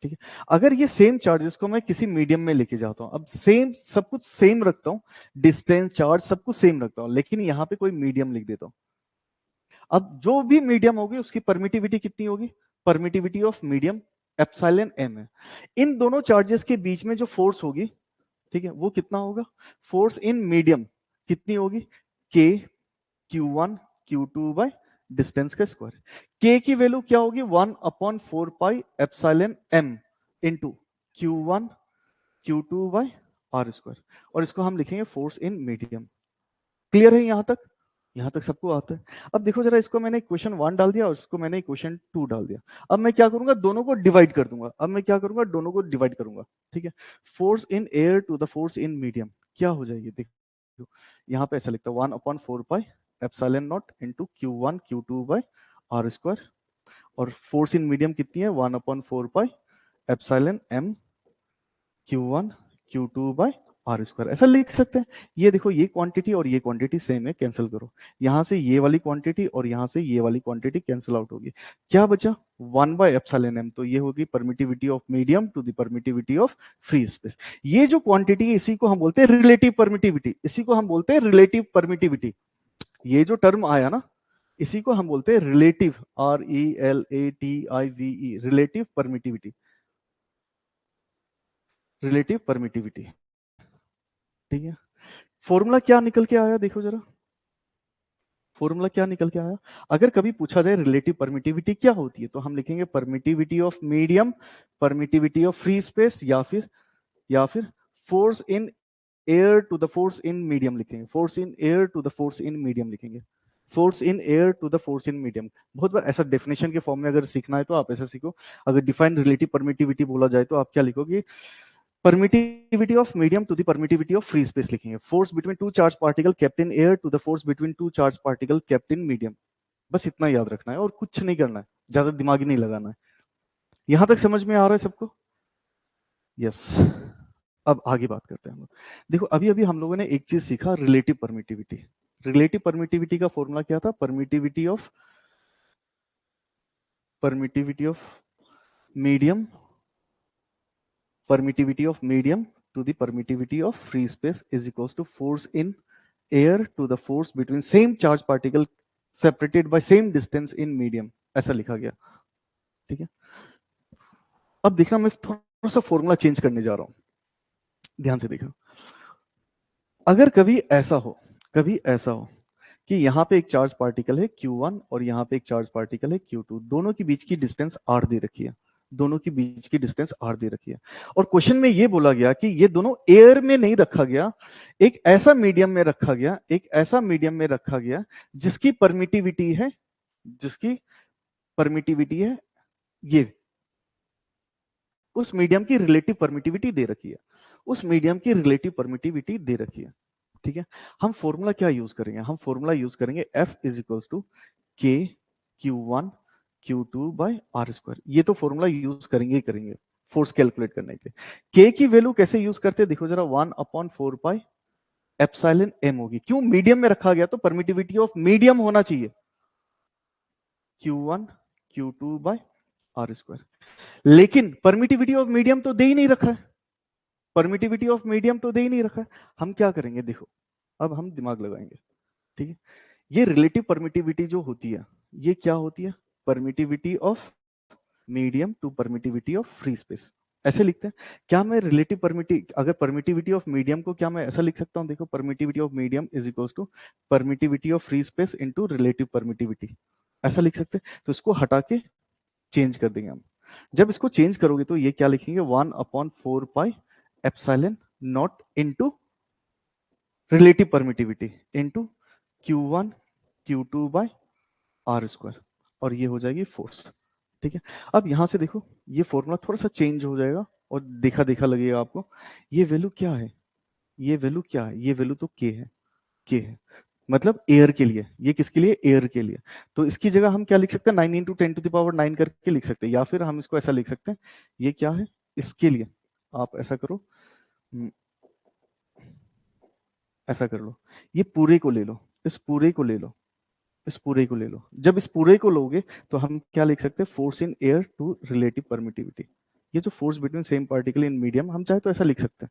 ठीक है। अगर ये सेम चार्जेस को मैं किसी मीडियम में लेके जाता हूं, अब सेम सब कुछ सेम रखता हूं, डिस्टेंस चार्ज सब कुछ सेम रखता हूं, लेकिन यहां पे कोई मीडियम लिख देता हूं। अब जो भी मीडियम होगी उसकी परमिटिविटी कितनी होगी, permittivity of medium epsilon M है। इन दोनों चार्जेस के बीच में जो फोर्स होगी, ठीक है, वो कितना होगा, फोर्स इन मीडियम कितनी होगी, K Q1 Q2 by distance का स्क्वायर। K की वैल्यू क्या होगी, 1/4 pi epsilon m into Q1 Q2 by R square, और इसको हम लिखेंगे फोर्स इन मीडियम। क्लियर है यहां तक, यहां तक सबको आता है? अब देखो जरा, इसको मैंने इक्वेशन 1 डाल दिया और इसको मैंने इक्वेशन 2 डाल दिया। अब मैं क्या करूंगा, दोनों को डिवाइड कर दूंगा, अब मैं क्या करूंगा, दोनों को डिवाइड करूंगा, ठीक है। Force in air to the force in medium क्या हो जाएगी, देखो यहां पे ऐसा लिखता है 1/4 pi epsilon not into Q1 Q2 by R square, और फोर्स इन मीडियम कितनी है, 1/4 pi epsilon m Q1 Q2 by R square, ऐसा लिख सकते हैं। ये देखो ये क्वांटिटी और ये क्वांटिटी सेम है, कैंसिल करो, यहां से ये वाली क्वांटिटी और यहां से ये वाली क्वांटिटी कैंसिल आउट होगी, क्या बचा, 1 बाय एप्सिलॉन m, तो ये होगी permittivity of medium to the permittivity of free space. ये जो क्वांटिटी है इसी को हम बोलते हैं रिलेटिव परमिटिविटी, इसी को हम बोलते हैं रिलेटिव परमिटिविटी। ये जो टर्म आया ना, इसी को हम बोलते हैं relative, RELATIVE, relative permittivity, relative permittivity, ठीक है। फॉर्मूला क्या निकल के आया, देखो जरा, फॉर्मूला क्या निकल के आया। अगर कभी पूछा जाए रिलेटिव परमिटिविटी क्या होती है, तो हम लिखेंगे permittivity of medium, permittivity of free space, या फिर force in air to the force in medium लिखेंगे, force in air to the force in medium लिखेंगे, force in air to the force in medium. बहुत बार ऐसा definition के form में अगर सीखना है तो आप ऐसा सीखो, अगर डिफाइंड रिलेटिव परमिटिविटी बोला जाए तो आप क्या लिखोगे, permittivity of medium to the permittivity of free space लिखेंगे, force between two charged particle kept in air to the force between two charged particle kept in medium। बस इतना याद रखना है और कुछ नहीं करना है, ज्यादा दिमाग नहीं लगाना है। यहां तक समझ में आ रहा है सबको? यस। अब आगे बात करते हैं हम लोग। देखो अभी अभी हम लोगों ने एक चीज सीखा, रिलेटिव परमिटिविटी। रिलेटिव परमिटिविटी का फॉर्मूला क्या था, permittivity of medium, permittivity of medium to the permittivity of free space is equals to force in air to the force between same charge particle separated by same distance in medium, ऐसा लिखा गया, ठीक है। अब देखना, मैं थोड़ा सा फॉर्मूला चेंज करने जा रहा हूं, ध्यान से देखना। अगर कभी ऐसा हो कि यहाँ पे एक चार्ज पार्टिकल है Q1 और यहाँ पे एक चार्ज पार्टिकल है Q2, दोनों के बीच की डिस्टेंस R दे रखी है, दोनों की बीच की डिस्टेंस R दे रखी है, और क्वेश्चन में ये बोला गया कि ये दोनों एयर में नहीं रखा गया, एक ऐसा मीडियम में रखा गया, एक ऐसा मीडियम में रखा गया जिसकी परमिटिविटी है, जिसकी परमिटिविटी है ये, उस मीडियम की रिलेटिव परमिटिविटी दे रखी है, उस मीडियम की रिलेटिव परमिटिविटी दे रखी है, ठीक है। हम फॉर्मूला क्या यूज करेंगे, हम फॉर्मूला यूज करेंगे F is equals to K Q1 Q2 by R square. ये तो फॉर्मूला यूज करेंगे ही करेंगे फोर्स कैलकुलेट करने के लिए। K की वैल्यू कैसे यूज करते हैं, देखो जरा, 1/4 पाई एप्सिलॉन एम होगी। क्यों? मीडियम में रखा गया तो परमिटिविटी ऑफ मीडियम होना चाहिए Q1 Q2 by R square. लेकिन परमिटिविटी ऑफ मीडियम तो दे ही नहीं रखा है, परमिटिविटी ऑफ मीडियम तो दे ही नहीं रखा है। हम क्या करेंगे, देखो अब हम दिमाग लगाएंगे, ठीक है। ये रिलेटिव परमिटिविटी जो होती है, ये क्या होती है? Permittivity of medium to permittivity of free space, ऐसे लिखते हैं। क्या मैं रिलेटिव अगर परमिटिविटी ऑफ मीडियम को क्या मैं ऐसा लिख सकता हूं? देखो, permittivity of medium is equals to permittivity of free space into relative permittivity, ऐसा लिख सकते हैं। तो इसको हटा के चेंज कर देंगे हम। जब इसको चेंज करोगे तो ये क्या लिखेंगे? 1/4 pi epsilon not into relative permittivity into Q1 Q2 by R square, और ये हो जाएगी फोर्स, ठीक है। अब यहां से देखो, ये फॉर्मूला थोड़ा सा चेंज हो जाएगा और देखा देखा लगेगा आपको। ये वैल्यू क्या है? ये वैल्यू क्या है? ये वैल्यू तो के है, के है, मतलब एयर के लिए। ये किसके लिए? एयर के लिए। तो इसकी जगह हम क्या लिख सकते हैं? 9 इंटू 10⁹ करके लिख सकते हैं, या फिर हम इसको ऐसा लिख सकते हैं, ये क्या है इसके लिए। आप ऐसा करो, ऐसा कर लो, ये पूरे को ले लो, इस पूरे को ले लो, इस पूरे को ले लो। जब इस पूरे को लोगे तो हम क्या लिख सकते हैं? Force in air to relative permittivity. ये जो force between same particle in medium, हम चाहे तो ऐसा लिख सकते हैं,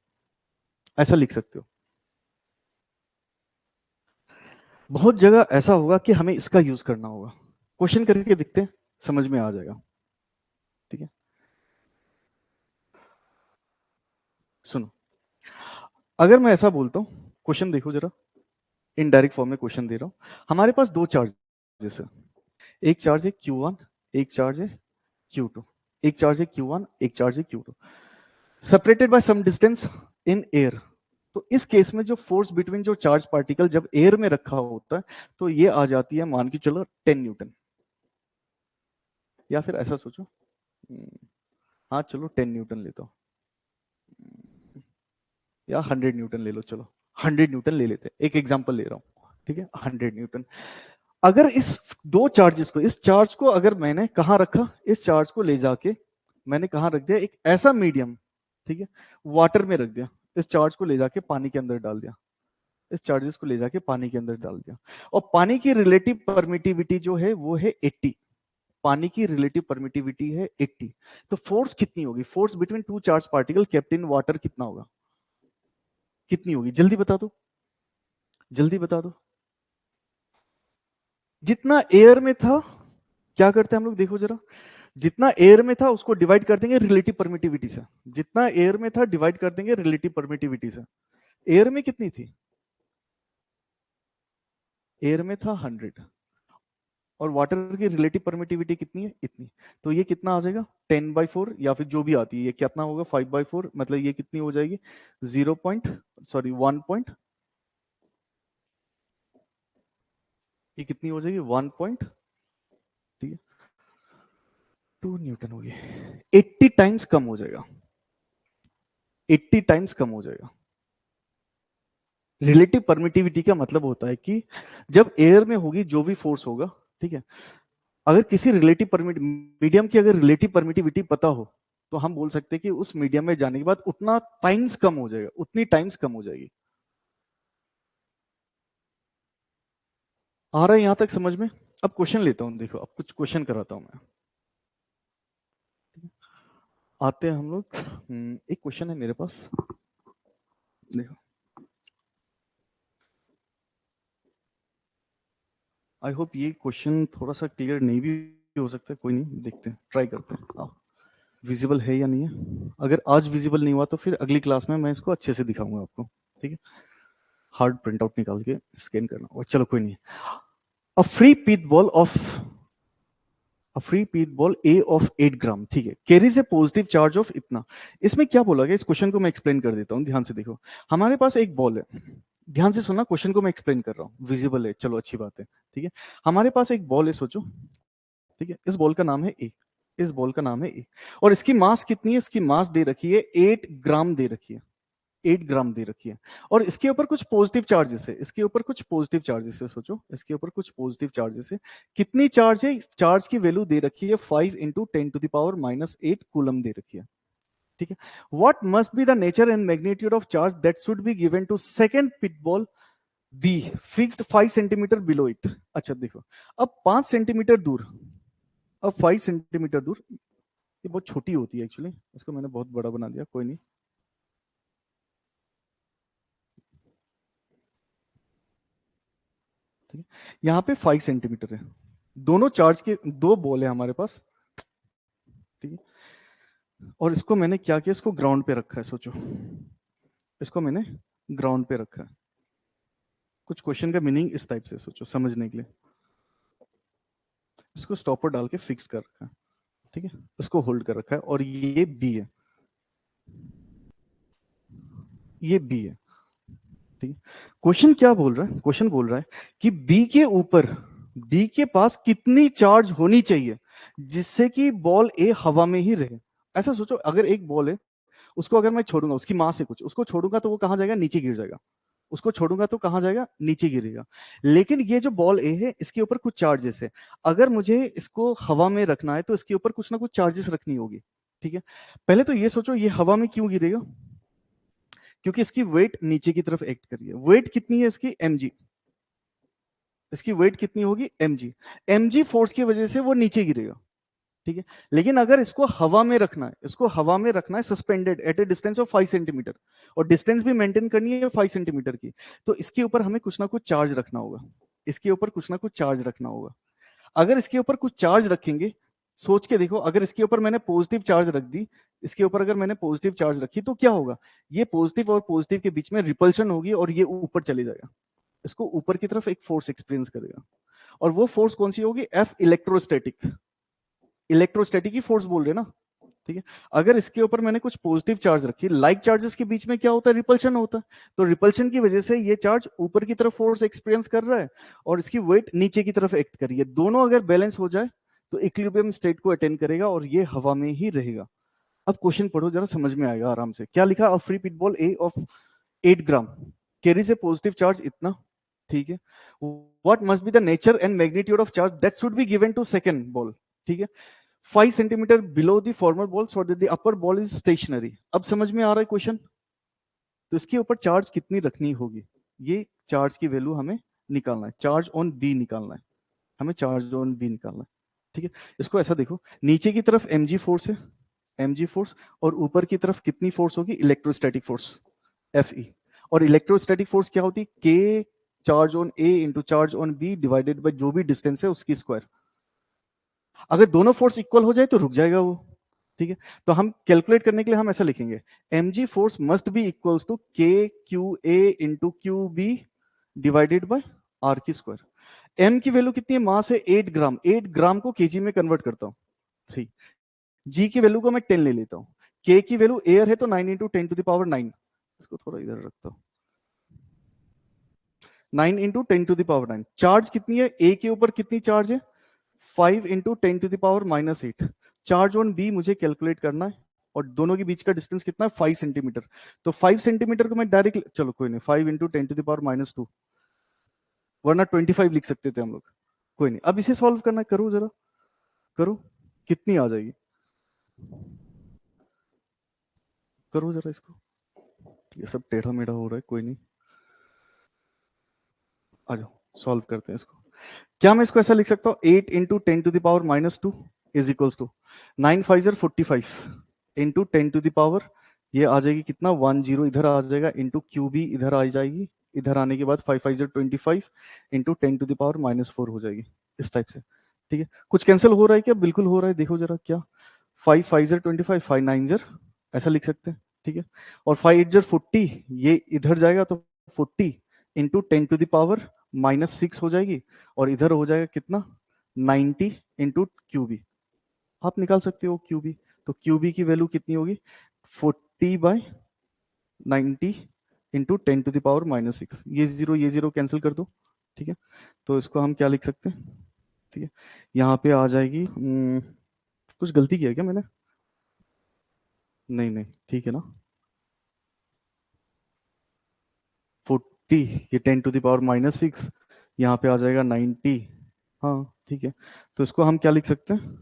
ऐसा लिख सकते हो। बहुत जगह ऐसा होगा कि हमें इसका यूज करना होगा। क्वेश्चन करके दिखते हैं, समझ में आ जाएगा, ठीक है। सुनो, अगर मैं ऐसा बोलता हूं, क्वेश्चन देखो जरा, इनडायरेक्ट फॉर्म में क्वेश्चन दे रहा हूं। हमारे पास दो चार्जेस है, एक चार्ज है Q1, एक चार्ज है Q2, एक चार्ज है Q1, एक चार्ज है Q2, separated by some distance in air. तो इस केस में जो फोर्स बिटवीन जो चार्ज पार्टिकल जब एयर में रखा होता है, तो ये आ जाती है, मान के चलो 10 न्यूटन। या फिर ऐसा सोचो, हाँ चलो 10 न्यूटन लेता हूं, या 100 न्यूटन ले लो, चलो 100 न्यूटन ले लेते हैं, एक एग्जांपल ले रहा हूं, ठीक है, 100 न्यूटन। अगर इस दो चार्जेस को, इस चार्ज को अगर मैंने कहां रखा, इस चार्ज को ले जाके मैंने कहां रख दिया? एक ऐसा मीडियम, ठीक है, वाटर में रख दिया। इस चार्ज को ले जाके पानी के अंदर डाल दिया, इस चार्जेस को ले जाके पानी के अंदर डाल दिया, और पानी की रिलेटिव परमिटिविटी जो है वो है 80। पानी की रिलेटिव परमिटिविटी है 80। तो फोर्स कितनी होगी? Force between two charge particle kept in water कितना होगा? कितनी होगी? जल्दी बता दो, जल्दी बता दो। जितना एयर में था, क्या करते हैं हम लोग, देखो जरा, जितना एयर में था उसको डिवाइड कर देंगे रिलेटिव परमिटिविटी से। जितना एयर में था डिवाइड कर देंगे रिलेटिव परमिटिविटी से। एयर में कितनी थी? एयर में था 100, और वाटर की रिलेटिव परमिटिविटी कितनी है? इतनी। तो ये कितना आ जाएगा? 10/4, या फिर जो भी आती है, ये कितना होगा? 5/4, मतलब ये कितनी हो जाएगी? 0 पॉइंट, सॉरी 1 पॉइंट, ये कितनी हो जाएगी? 1 पॉइंट, ठीक है, 2 न्यूटन होगी। 80 टाइम्स कम हो जाएगा, 80 टाइम्स कम हो जाएगा। रिलेटिव परमिटिविटी का मतलब होता है कि जब एयर में होगी जो भी फोर्स होगा, ठीक है, अगर किसी रिलेटिव मीडियम की अगर रिलेटिव परमिटिविटी पता हो, तो हम बोल सकते हैं कि उस मीडियम में जाने के बाद उतना टाइम्स कम हो जाएगा, उतनी टाइम्स कम हो जाएगी। आ रहा है यहां तक समझ में? अब क्वेश्चन लेता हूं, देखो अब कुछ क्वेश्चन कराता हूं मैं। आते हैं हम लोग, एक क्वेश्चन है मेरे पास, देखो। आई होप ये क्वेश्चन थोड़ा सा क्लियर नहीं भी हो सकता है, कोई नहीं, देखते हैं, ट्राई करते हैं। आओ, विजिबल है या नहीं है? अगर आज विजिबल नहीं हुआ तो फिर अगली क्लास में मैं इसको अच्छे से दिखाऊंगा आपको, ठीक है। हार्ड प्रिंट आउट निकाल के स्कैन करना होगा, चलो कोई नहीं। अ फ्री पीट बॉल ऑफ अ फ्री पीट बॉल ए ऑफ 8 ग्राम, ठीक है, carries a positive charge of इतना। इसमें क्या बोला गया? इस क्वेश्चन को मैं एक्सप्लेन कर देता हूं, ध्यान से देखो। हमारे पास एक बॉल है, ध्यान से सुनना, क्वेश्चन को मैं एक्सप्लेन कर रहा हूं, विजिबल है, चलो अच्छी बात है, ठीक है। हमारे पास एक बॉल है, सोचो, ठीक है, इस बॉल का नाम है ए, इस बॉल का नाम है ए, और इसकी मास कितनी है? इसकी मास दे रखी है 8 ग्राम दे रखी है, 8 ग्राम दे रखी है, और इसके ऊपर कुछ पॉजिटिव चार्जेस है, इसके ऊपर कुछ पॉजिटिव चार्जेस है, सोचो इसके ऊपर कुछ पॉजिटिव चार्जेस है। कितनी चार्ज है? चार्ज की वैल्यू दे रखी है 5 × 10⁻⁻8 कूलम दे रखी है, ठीक है। What must be the nature and magnitude of charge that should be given to second pith ball be fixed 5 centimetre below it. अच्छा देखो, अब 5 सेंटीमीटर दूर, अब 5 सेंटीमीटर दूर, ये बहुत छोटी होती है एक्चुअली, इसको मैंने बहुत बड़ा बना दिया, कोई नहीं। ठीक है, यहाँ पे 5 सेंटीमीटर है, दोनों चार्ज के दो बॉल है हमारे पास। ठीक है, और इसको मैंने क्या किया, इसको ग्राउंड पे रखा है, सोचो इसको मैंने ग्राउंड पे रखा है। कुछ क्वेश्चन का मीनिंग इस टाइप से सोचो समझने के लिए, इसको स्टॉपर डाल के फिक्स कर रखा है, ठीक है, इसको होल्ड कर रखा है, और ये बी है, ये बी है। ठीक है, क्वेश्चन क्या बोल रहा है, क्वेश्चन बोल रहा है कि बी के ऊपर, बी के पास कितनी चार्ज होनी चाहिए जिससे कि बॉल ए हवा में ही रहे। ऐसा सोचो, अगर एक बॉल है, उसको अगर मैं छोड़ूंगा, उसकी मास है कुछ, उसको छोड़ूंगा तो वो कहां जाएगा, नीचे गिर जाएगा, उसको छोड़ूंगा तो कहां जाएगा, नीचे गिरेगा। लेकिन ये जो बॉल ए है, इसके ऊपर कुछ चार्जेस है, अगर मुझे इसको हवा में रखना है तो इसके ऊपर कुछ ना कुछ चार्जेस रखनी होगी। ठीक है, पहले तो ये सोचो ये हवा में क्यों गिरेगा, क्योंकि इसकी वेट नीचे की तरफ एक्ट कर रही है। वेट कितनी है इसकी, mg, इसकी वेट कितनी होगी, mg, mg फोर्स की वजह से वो नीचे गिरेगा। ठीक है, लेकिन अगर इसको हवा में रखना है, इसको हवा में रखना है suspended at a distance of 5 centimetre, और डिस्टेंस भी मेंटेन करनी है 5 सेंटीमीटर की, तो इसके ऊपर हमें कुछ ना कुछ चार्ज रखना होगा, इसके ऊपर कुछ ना कुछ चार्ज रखना होगा। अगर इसके ऊपर कुछ चार्ज रखेंगे, सोच के देखो, अगर इसके ऊपर मैंने पॉजिटिव चार्ज रख दी, इसके ऊपर अगर मैंने पॉजिटिव चार्ज रखी तो क्या होगा, ये पॉजिटिव और पॉजिटिव के बीच में रिपल्शन होगी और ये ऊपर चले जाएगा, इसको ऊपर की तरफ एक फोर्स एक्सपीरियंस करेगा, और वो फोर्स कौन सी होगी, एफ इलेक्ट्रोस्टैटिक, इलेक्ट्रोस्टैटिक ही फोर्स बोल रहे ना। ठीक है, अगर इसके ऊपर मैंने कुछ पॉजिटिव चार्ज रखी, लाइक चार्जेस के बीच में क्या होता है, रिपल्शन होता है, तो रिपल्शन की वजह से ये चार्ज ऊपर की तरफ फोर्स एक्सपीरियंस कर रहा है और इसकी वेट नीचे की तरफ एक्ट कर रही है, दोनों अगर बैलेंस हो जाए तो इक्विलिब्रियम स्टेट को अटेन करेगा और ये हवा में ही रहेगा। अब क्वेश्चन पढ़ो जरा, समझ में आएगा आराम से। क्या लिखा, a free pith ball A of 8 gram carries a positive charge इतना। ठीक है, what must be the nature and magnitude of charge that should be given to second ball. ठीक है, 5 centimetre below the former ball so that the upper ball is stationary. अब समझ में आ रहा है क्वेश्चन, तो इसके ऊपर चार्ज कितनी रखनी होगी, ये चार्ज की वैल्यू हमें निकालना है, चार्ज ऑन बी निकालना है, हमें चार्ज ऑन बी निकालना है। ठीक है, इसको ऐसा देखो, नीचे की तरफ mg फोर्स है, mg फोर्स, और ऊपर की तरफ कितनी फोर्स होगी, इलेक्ट्रोस्टैटिक फोर्स Fe, और इलेक्ट्रोस्टैटिक फोर्स क्या होती है, k charge on a into charge on b divided by जो भी डिस्टेंस है उसकी स्क्वायर। अगर दोनों फोर्स इक्वल हो जाए तो रुक जाएगा वो। ठीक है, तो हम कैलकुलेट करने के लिए हम ऐसा लिखेंगे, mg force must be equals to k q a into q b divided by r की स्क्वायर। m की वैल्यू कितनी है, मास है 8 ग्राम, 8 ग्राम को केजी में कन्वर्ट करता हूं 3, g की वैल्यू को मैं 10 ले लेता हूं, k की वैल्यू एयर है तो 9 इंटू 10 टू द पावर 9, इसको थोड़ा इधर रखता हूं, 9 into 10 to the power 9। Charge कितनी है, a के ऊपर कितनी चार्ज है, 5 into 10 to the power -8। Charge on B मुझे कैलकुलेट करना है, और दोनों के बीच का डिस्टेंस कितना है, 5 सेंटीमीटर। तो 5 सेंटीमीटर को मैं डायरेक्ट, चलो कोई नहीं, 5 इंटू 10 टू द पावर -2, वरना 25 लिख सकते थे हम लोग, कोई नहीं। अब इसे सॉल्व करना है, करो जरा, करो, कितनी आ जाएगी, करो जरा इसको, ये सब टेढ़ा मेढ़ा हो रहा है, कोई नहीं, आ जाओ सॉल्व करते हैं इसको। क्या मैं इसको ऐसा लिख सकता हूँ, 8 into 10 to the power -2 is equals to 9 5 45 into 10 to the power, ये आ जाएगी कितना, 10 इधर आ जाएगा, इंटू क्यू बी इधर आ जाएगी, इधर आने के बाद 5 5 25 इंटू 10 टू द पावर -4 हो जाएगी, इस टाइप से। ठीक है, कुछ कैंसिल हो रहा है क्या, बिल्कुल हो रहा है, देखो जरा क्या, 5 5 25 5 9 ऐसा लिख सकते हैं। ठीक है, और 5 8 40, ये इधर जाएगा तो 40 इंटू 10 टू द पावर -6 हो जाएगी, और इधर हो जाएगा कितना, 90 इंटू क्यूबी, आप निकाल सकते हो क्यूबी, तो क्यूबी की वैल्यू कितनी होगी, 40/90 इंटू 10 टू द पावर -6, ये जीरो कैंसिल कर दो। ठीक है, तो इसको हम क्या लिख सकते हैं, ठीक है, यहाँ पे आ जाएगी, कुछ गलती किया क्या मैंने, नहीं नहीं ठीक है ना, 40, ये 10 टू द पावर -6, यहाँ पे आ जाएगा 90, हाँ ठीक है, तो इसको हम क्या लिख सकते हैं,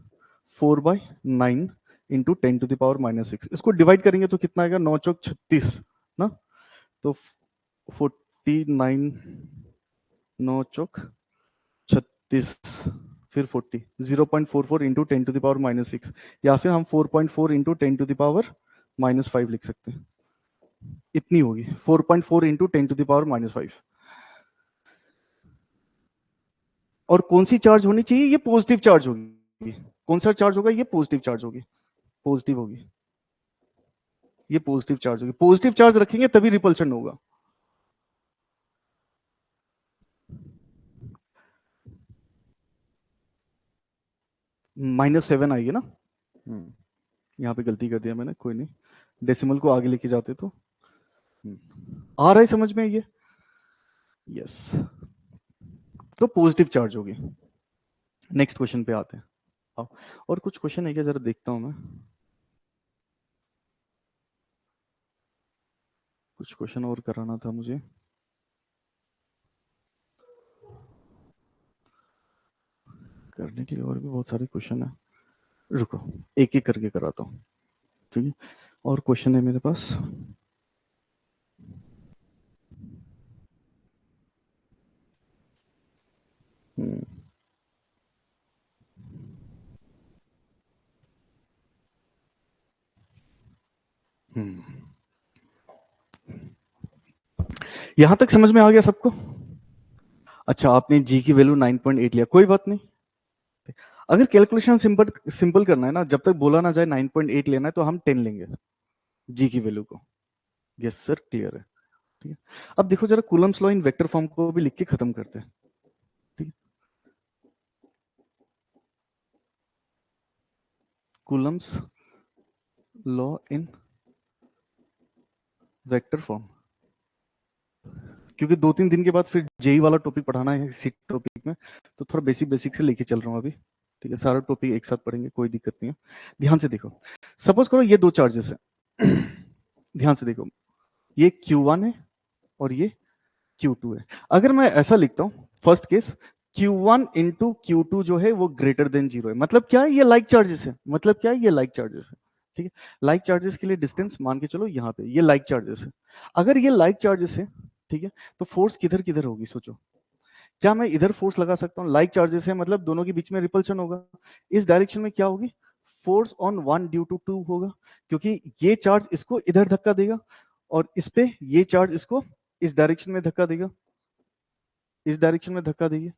4/9 इंटू 10⁻⁻6। इसको डिवाइड करेंगे तो कितना आएगा, 9 चौक 36 ना, तो 49, 9 चौक 36, फिर 40, 0.44 इंटू 10⁻⁻6, या फिर हम 4.4 इंटू 10⁻⁻5 लिख सकते हैं। इतनी होगी 4.4 इंटू 10⁻⁻5। और कौन सी चार्ज होनी चाहिए, ये पॉजिटिव चार्ज होगी। कौन सा चार्ज होगा, ये पॉजिटिव चार्ज होगी, पॉजिटिव होगी, ये पॉजिटिव चार्ज होगी। पॉजिटिव चार्ज रखेंगे तभी रिपल्शन होगा। -7 आएगी ना, यहाँ पे गलती कर दिया मैंने, कोई नहीं, डेसिमल को आगे लेके जाते तो आ रहा है समझ में ये, यस, तो पॉजिटिव चार्ज होगी। नेक्स्ट क्वेश्चन पे आते हैं। आओ, और कुछ क्वेश्चन है क्या, जरा देखता हूं मैं, कुछ क्वेश्चन और कराना था मुझे। करने के लिए और भी बहुत सारे क्वेश्चन है, रुको एक एक करके कराता हूँ, ठीक है। और क्वेश्चन है मेरे पास, यहां तक समझ में आ गया सबको? अच्छा, आपने जी की वैल्यू 9.8 लिया, कोई बात नहीं। अगर कैलकुलेशन सिंपल सिंपल करना है ना, जब तक बोला ना जाए 9.8 लेना है, तो हम 10 लेंगे जी की वैल्यू को। यस सर, क्लियर है, ठीक है। अब देखो जरा, Coulomb's law in vector form को भी लिख के खत्म करते हैं, ठीक है। Coulomb's law in vector form, क्योंकि 2-3 दिन के बाद फिर जेई वाला टॉपिक पढ़ाना है इसी टॉपिक में, तो थोड़ा बेसिक बेसिक से लेके चल रहा हूँ अभी, ठीक है। सारा टॉपिक एक साथ पढ़ेंगे, कोई दिक्कत नहीं है। ध्यान से देखो, सपोज करो ये दो चार्जेस है ध्यान से देखो, ये Q1 है और ये Q2 है। अगर मैं ऐसा लिखता हूं, first case Q1 into Q2 जो है वो ग्रेटर देन 0 है, मतलब क्या है, ये लाइक चार्जेस है, मतलब क्या है, ये लाइक चार्जेस है, ठीक है। लाइक चार्जेस के लिए डिस्टेंस मान के चलो यहाँ पे, ये लाइक चार्जेस है। अगर ये लाइक चार्जेस है, ठीक है, तो फोर्स किधर किधर होगी सोचो। क्या मैं इधर फोर्स लगा सकता हूँ, लाइक चार्जेस है मतलब दोनों के बीच में रिपल्शन होगा। इस डायरेक्शन में क्या होगी, फोर्स ऑन 1 ड्यू टू 2 होगा, क्योंकि ये चार्ज इसको इधर धक्का देगा और इस पे ये चार्ज इसको इस डायरेक्शन में धक्का देगा, इस डायरेक्शन में धक्का देगी,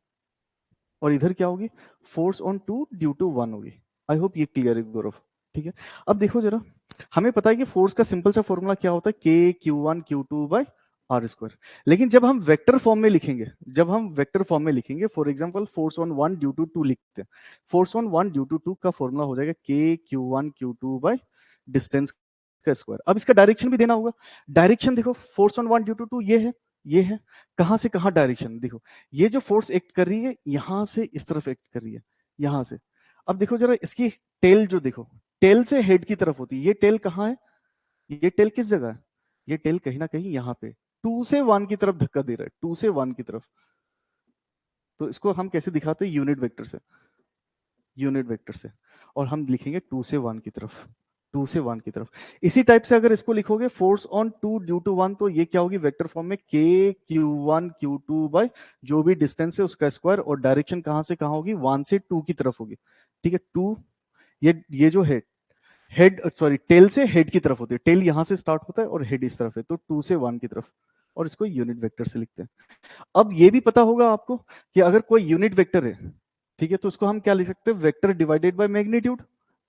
और इधर क्या होगी, फोर्स ऑन 2 ड्यू टू 1 होगी। आई होप ये क्लियर है गौरव, ठीक है। अब देखो जरा, हमें पता है कि फोर्स का सिंपल सा फॉर्मूला क्या होता है, के Q1 Q2 by R square. लेकिन जब हम वेक्टर फॉर्म में लिखेंगे, जब हम वेक्टर फॉर्म में लिखेंगे, for example force on 1 due to 2 लिखते हैं, फोर्स ऑन 1 ड्यू टू 2 का फॉर्मूला हो जाएगा के Q1 Q2 बाय डिस्टेंस का स्क्वायर। अब इसका डायरेक्शन भी देना होगा। डायरेक्शन देखो, फोर्स ऑन 1 ड्यू टू 2 ये है, ये है, कहां से कहां डायरेक्शन देखो, ये जो फोर्स एक्ट कर रही है यहां से इस तरफ एक्ट कर रही है, यहां से। अब देखो जरा इसकी टेल जो देखो, टेल से हेड की तरफ होती है, ये टेल कहां है, ये टेल किस जगह है, ये टेल कहीं ना कहीं यहाँ पे 2 से 1 की तरफ धक्का दे रहा है, 2 से 1 की तरफ। तो इसको हम कैसे दिखाते हैं, यूनिट वेक्टर से, यूनिट वेक्टर से, और हम लिखेंगे 2 से 1 की तरफ, 2 से 1 की तरफ। इसी टाइप से अगर इसको लिखोगे फोर्स ऑन 2 ड्यू टू 1, तो ये क्या होगी, वेक्टर फॉर्म में के Q1 Q2 बाय जो भी डिस्टेंस है उसका स्क्वायर, और डायरेक्शन कहां से कहां होगी, 1 से 2 की तरफ होगी, ठीक है। 2, ये जो है हेड, सॉरी टेल से हेड की तरफ होती है, टेल यहां से स्टार्ट होता है और हेड इस तरफ है, तो 2 से 1 की तरफ, और इसको यूनिट वेक्टर से लिखते हैं। अब ये भी पता होगा आपको कि अगर कोई यूनिट वेक्टर है, ठीक है, तो उसको हम क्या लिख सकते हैं, वेक्टर डिवाइडेड बाय मैग्नीट्यूड,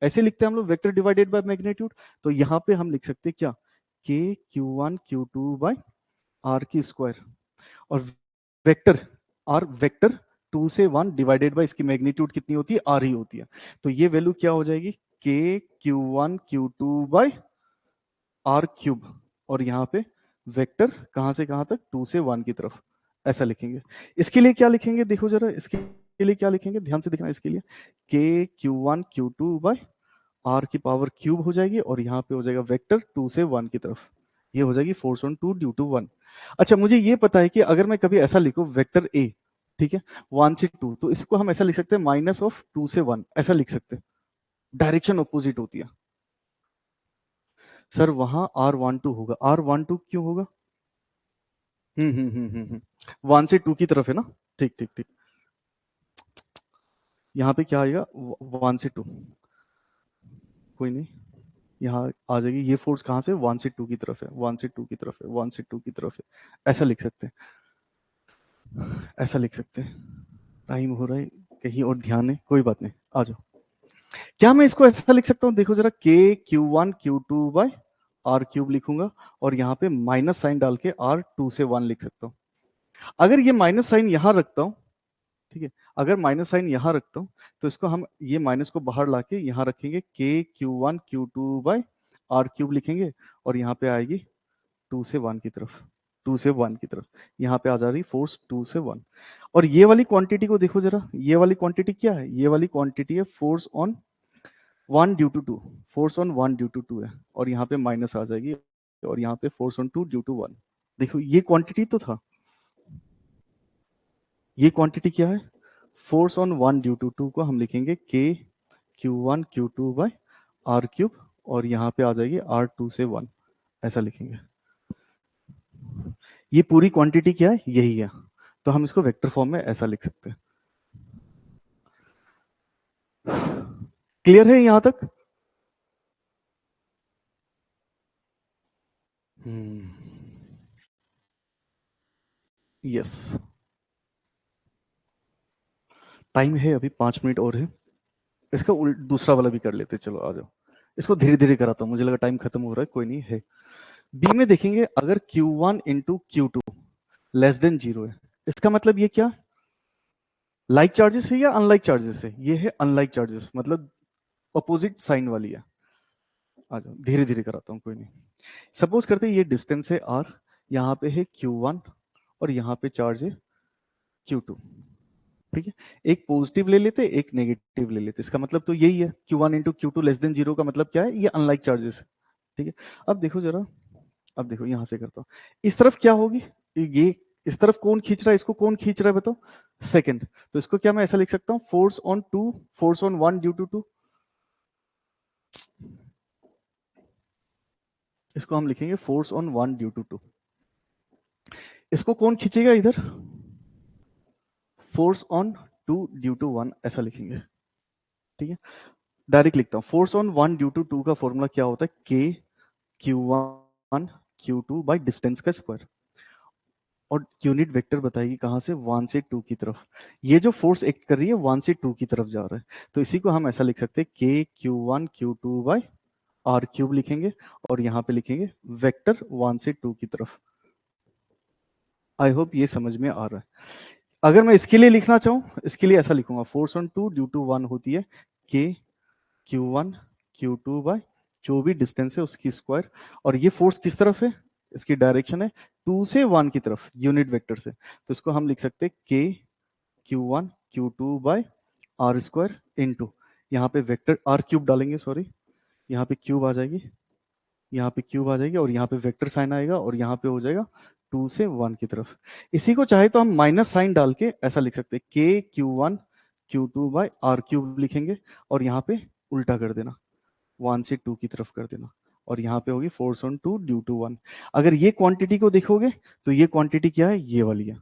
ऐसे लिखते हैं हम लोग, वेक्टर डिवाइडेड बाय मैग्नीट्यूड। तो यहाँ पे हम लिख सकते हैं क्या, के Q1 Q2 बाय आर की स्क्वायर, और वेक्टर आर, वेक्टर 2 से 1 डिवाइडेड बाय इसकी मैग्नीट्यूड कितनी होती है, आर ही होती है। तो ये वैल्यू क्या हो जाएगी, के Q1 Q2 by are cube, और यहाँ पे वेक्टर कहां से कहां तक, 2 से 1 की तरफ, ऐसा लिखेंगे। इसके लिए क्या लिखेंगे, देखो जरा, इसके लिए क्या लिखेंगे, ध्यान से देखना, इसके लिए के Q1 Q2 बाय आर की पावर क्यूब हो जाएगी, और यहाँ पे हो जाएगा वेक्टर 2 से 1 की तरफ, ये हो जाएगी फोर्स ऑन 2 ड्यू टू 1। अच्छा, मुझे ये पता है कि अगर मैं कभी ऐसा लिखूं, वेक्टर ए, ठीक है, 1 से 2, तो इसको हम ऐसा लिख सकते हैं माइनस ऑफ 2 से 1, ऐसा लिख सकते हैं, डायरेक्शन अपोजिट होती है, सर वहां R12 होगा, R12 क्यों होगा? 1 से 2 की तरफ है ना? ठीक ठीक ठीक। यहाँ पे क्या आएगा? 1 से 2, कोई नहीं, यहाँ आ जाएगी। ये फोर्स कहाँ से? 1 से 2 की तरफ है, 1 से 2 की तरफ है, 1 से 2 की तरफ है। ऐसा लिख सकते हैं, ऐसा लिख सकते हैं। टाइम हो रहा है, कहीं और ध्यान है, कोई बात नहीं, आ जाओ। क्या मैं इसको ऐसा लिख सकता हूँ? देखो जरा, K Q1 Q2/R³ लिखूंगा और यहाँ पे माइनस साइन डाल के R2 से 1 लिख सकता हूँ। अगर ये माइनस साइन यहाँ रखता हूँ, ठीक है, अगर माइनस साइन यहाँ रखता हूँ तो इसको हम ये माइनस को बाहर लाके यहाँ रखेंगे, K Q1 Q2/R³ लिखेंगे और यहाँ पे आएगी 2 से 1 की तरफ, 2 से 1 की तरफ। यहाँ पे आ जा रही फोर्स 2 से 1। और ये वाली क्वांटिटी को देखो जरा, ये वाली क्वांटिटी क्या है? ये वाली क्वांटिटी है force on 1 due to 2, force on 1 due to 2 है, और यहाँ पे माइनस आ जाएगी, और यहाँ पे फोर्स ऑन 2 ड्यू टू 1। देखो ये क्वांटिटी तो था, ये क्वांटिटी क्या है? फोर्स ऑन 1 ड्यू टू 2 को हम लिखेंगे K Q1 Q2/R³, और यहाँ पे आ जाएगी R2 से 1, ऐसा लिखेंगे। ये पूरी क्वांटिटी क्या है? यही है, तो हम इसको वेक्टर फॉर्म में ऐसा लिख सकते हैं। क्लियर है यहां तक? यस, टाइम है अभी 5 मिनट और है। इसका दूसरा वाला भी कर लेते, चलो आ जाओ। इसको धीरे धीरे कराता हूँ, मुझे लगा टाइम खत्म हो रहा है, कोई नहीं है। बी में देखेंगे, अगर Q1 × Q2 लेस देन 0 है, इसका मतलब ये क्या? लाइक चार्जेस है या अनलाइक चार्जेस है? ये है अनलाइक चार्जेस, मतलब अपोजिट साइन वाली है। आ जाओ, धीरे धीरे कराता हूँ, कोई नहीं। सपोज करते हैं ये डिस्टेंस है R, यहाँ पे है Q1 और यहाँ पे चार्ज है Q2, ठीक है। एक पॉजिटिव ले लेते, एक नेगेटिव ले लेते, इसका मतलब तो यही है, Q1 × Q2 लेस देन 0 का मतलब क्या है? ये अनलाइक चार्जेस है, ठीक है। अब देखो जरा, अब देखो यहां से करता हूं, इस तरफ क्या होगी? ये इस तरफ कौन खींच रहा है? इसको कौन खींच रहा है बताओ? सेकंड। तो इसको क्या मैं ऐसा लिख सकता हूं? Force on 2, force on 1 due to 2। इसको हम लिखेंगे फोर्स ऑन 1 ड्यू टू 2। इसको कौन खींचेगा इधर? फोर्स ऑन 2 ड्यू टू 1, ऐसा लिखेंगे, ठीक है। डायरेक्ट लिखता हूं, फोर्स ऑन 1 ड्यू टू 2 का फॉर्मूला क्या होता है? K Q1 Q2 डिस्टेंस का स्क्वायर, और यूनिट वेक्टर बताएगी कहां से? 1 से 2 की तरफ। ये जो फोर्स एक्ट कर रही है 1 से 2 की तरफ जा रहा है, तो इसी को हम ऐसा लिख सकते हैं, K Q1 Q2/R³ लिखेंगे और यहाँ पे लिखेंगे वेक्टर 1 से 2 की तरफ। आई होप ये समझ में आ रहा है। अगर मैं इसके लिए लिखना चाहूं, इसके लिए ऐसा लिखूंगा, फोर्स ऑन 2 ड्यू टू 1 होती है K Q1 Q2, जो भी डिस्टेंस है उसकी स्क्वायर, और ये फोर्स किस तरफ है? इसकी डायरेक्शन है 2 से 1 की तरफ, यूनिट वेक्टर से, तो इसको हम लिख सकते हैं K Q1 Q2/R² इंटू, यहाँ पे वेक्टर R³ डालेंगे, सॉरी, यहाँ पे क्यूब आ जाएगी, यहाँ पे क्यूब आ जाएगी, और यहाँ पे वेक्टर साइन आएगा, और यहाँ पे हो जाएगा 2 से 1 की तरफ। इसी को चाहे तो हम माइनस साइन डाल के ऐसा लिख सकते हैं, K Q1 Q2/R³ लिखेंगे, और यहाँ पे उल्टा कर देना, 1 से 2 की तरफ कर देना, और यहाँ पे होगी फोर्स ऑन 2 ड्यू टू 1। अगर ये क्वांटिटी को देखोगे तो ये क्वांटिटी क्या है? ये वाली है,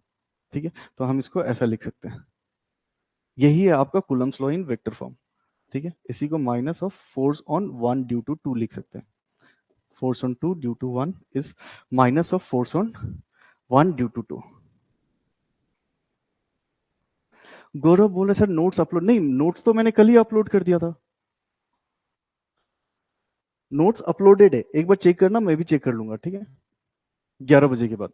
ठीक है। तो हम इसको ऐसा लिख सकते हैं, यही है आपका Coulomb's law in vector form, ठीक है। इसी को minus of force on 1 due to 2 लिख सकते हैं। Force on 2 due to 1 is minus of force on 1 due to 2। Gaurav बोल रहे सर नोट्स अपलोड नहीं, नोट्स तो मैंने कल ही अपलोड कर दिया था। नोट्स अपलोडेड है, एक बार चेक करना, मैं भी चेक कर लूंगा, ठीक है, 11 बजे के बाद।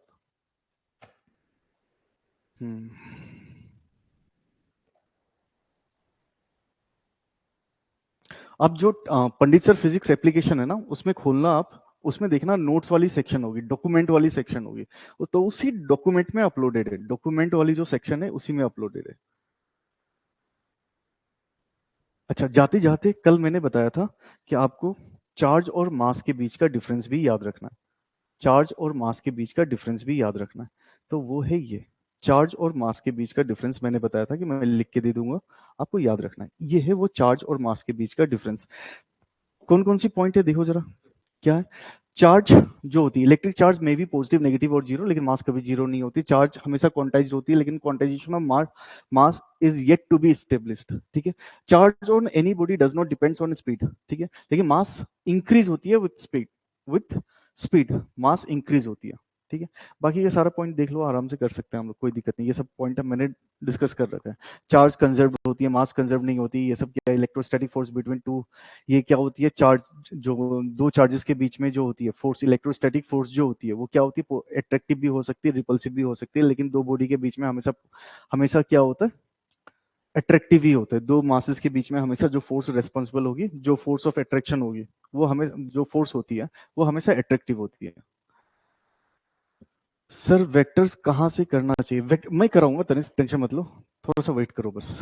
अब जो पंडित सर फिजिक्स एप्लीकेशन है ना, उसमें खोलना आप, उसमें देखना नोट्स वाली सेक्शन होगी, डॉक्यूमेंट वाली सेक्शन होगी, तो उसी डॉक्यूमेंट में अपलोडेड है, डॉक्यूमेंट वाली जो सेक्शन है उसी में अपलोडेड है। अच्छा, जाते जाते कल मैंने बताया था कि आपको चार्ज और मास के बीच का डिफरेंस भी याद रखना है, चार्ज और मास के बीच का डिफरेंस भी याद रखना है, तो वो है ये चार्ज और मास के बीच का डिफरेंस। मैंने बताया था कि मैं लिख के दे दूंगा, आपको याद रखना है, ये है वो चार्ज और मास के बीच का डिफरेंस। कौन कौन सी पॉइंट है देखो जरा, क्या है? चार्ज जो होती है, इलेक्ट्रिक चार्ज में भी पॉजिटिव, नेगेटिव और जीरो, लेकिन मास कभी जीरो नहीं होती। चार्ज हमेशा क्वांटाइज्ड होती है, लेकिन क्वांटाइजेशन में mass is yet to be established, ठीक है। Charge on any body does not depends on speed, ठीक है, लेकिन मास इंक्रीज होती है विथ स्पीड मास इंक्रीज होती है, ठीक है। बाकी ये सारा पॉइंट देख लो, आराम से कर सकते हैं हम लोग, कोई दिक्कत नहीं। ये सब पॉइंट मैंने डिस्कस कर रखा है। चार्ज कंजर्व होती है, मास कंजर्व नहीं होती, ये सब क्या, इलेक्ट्रोस्टैटिक फोर्स बिटवीन टू, ये क्या होती है, चार्ज जो दो चार्जेस के बीच में जो होती है फोर्स, इलेक्ट्रोस्टैटिक फोर्स जो होती है वो क्या होती है, अट्रैक्टिव भी हो सकती है, रिपल्सिव भी हो सकती है, लेकिन दो बॉडी के बीच में हमेशा हमेशा क्या होता है, अट्रैक्टिव ही होता है। दो मासेस के बीच में हमेशा जो फोर्स रेस्पॉन्सिबल होगी, जो फोर्स ऑफ अट्रैक्शन होगी, वो हमें जो फोर्स होती है वो हमेशा अट्रैक्टिव होती है। सर वेक्टर्स कहाँ से करना चाहिए? मैं कराऊंगा, टेंशन मत लो, थोड़ा सा वेट करो बस।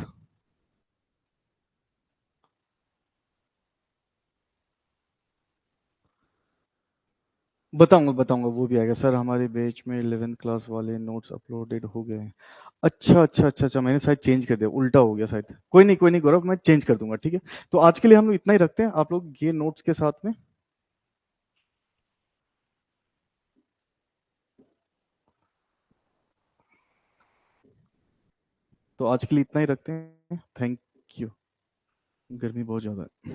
बताऊंगा बताऊंगा, वो भी आएगा सर। हमारे बैच में 11th क्लास वाले नोट्स अपलोडेड हो गए हैं। अच्छा अच्छा अच्छा अच्छा, मैंने शायद चेंज कर दिया, उल्टा हो गया शायद। कोई नहीं गौरव, मैं चेंज कर दूंगा, ठीक है। तो आज के लिए हम लोग इतना ही रखते हैं, आप लोग ये नोट्स के साथ में। तो आज के लिए इतना ही रखते हैं, थैंक यू। गर्मी बहुत ज्यादा है।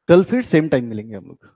कल फिर सेम टाइम मिलेंगे हम लोग।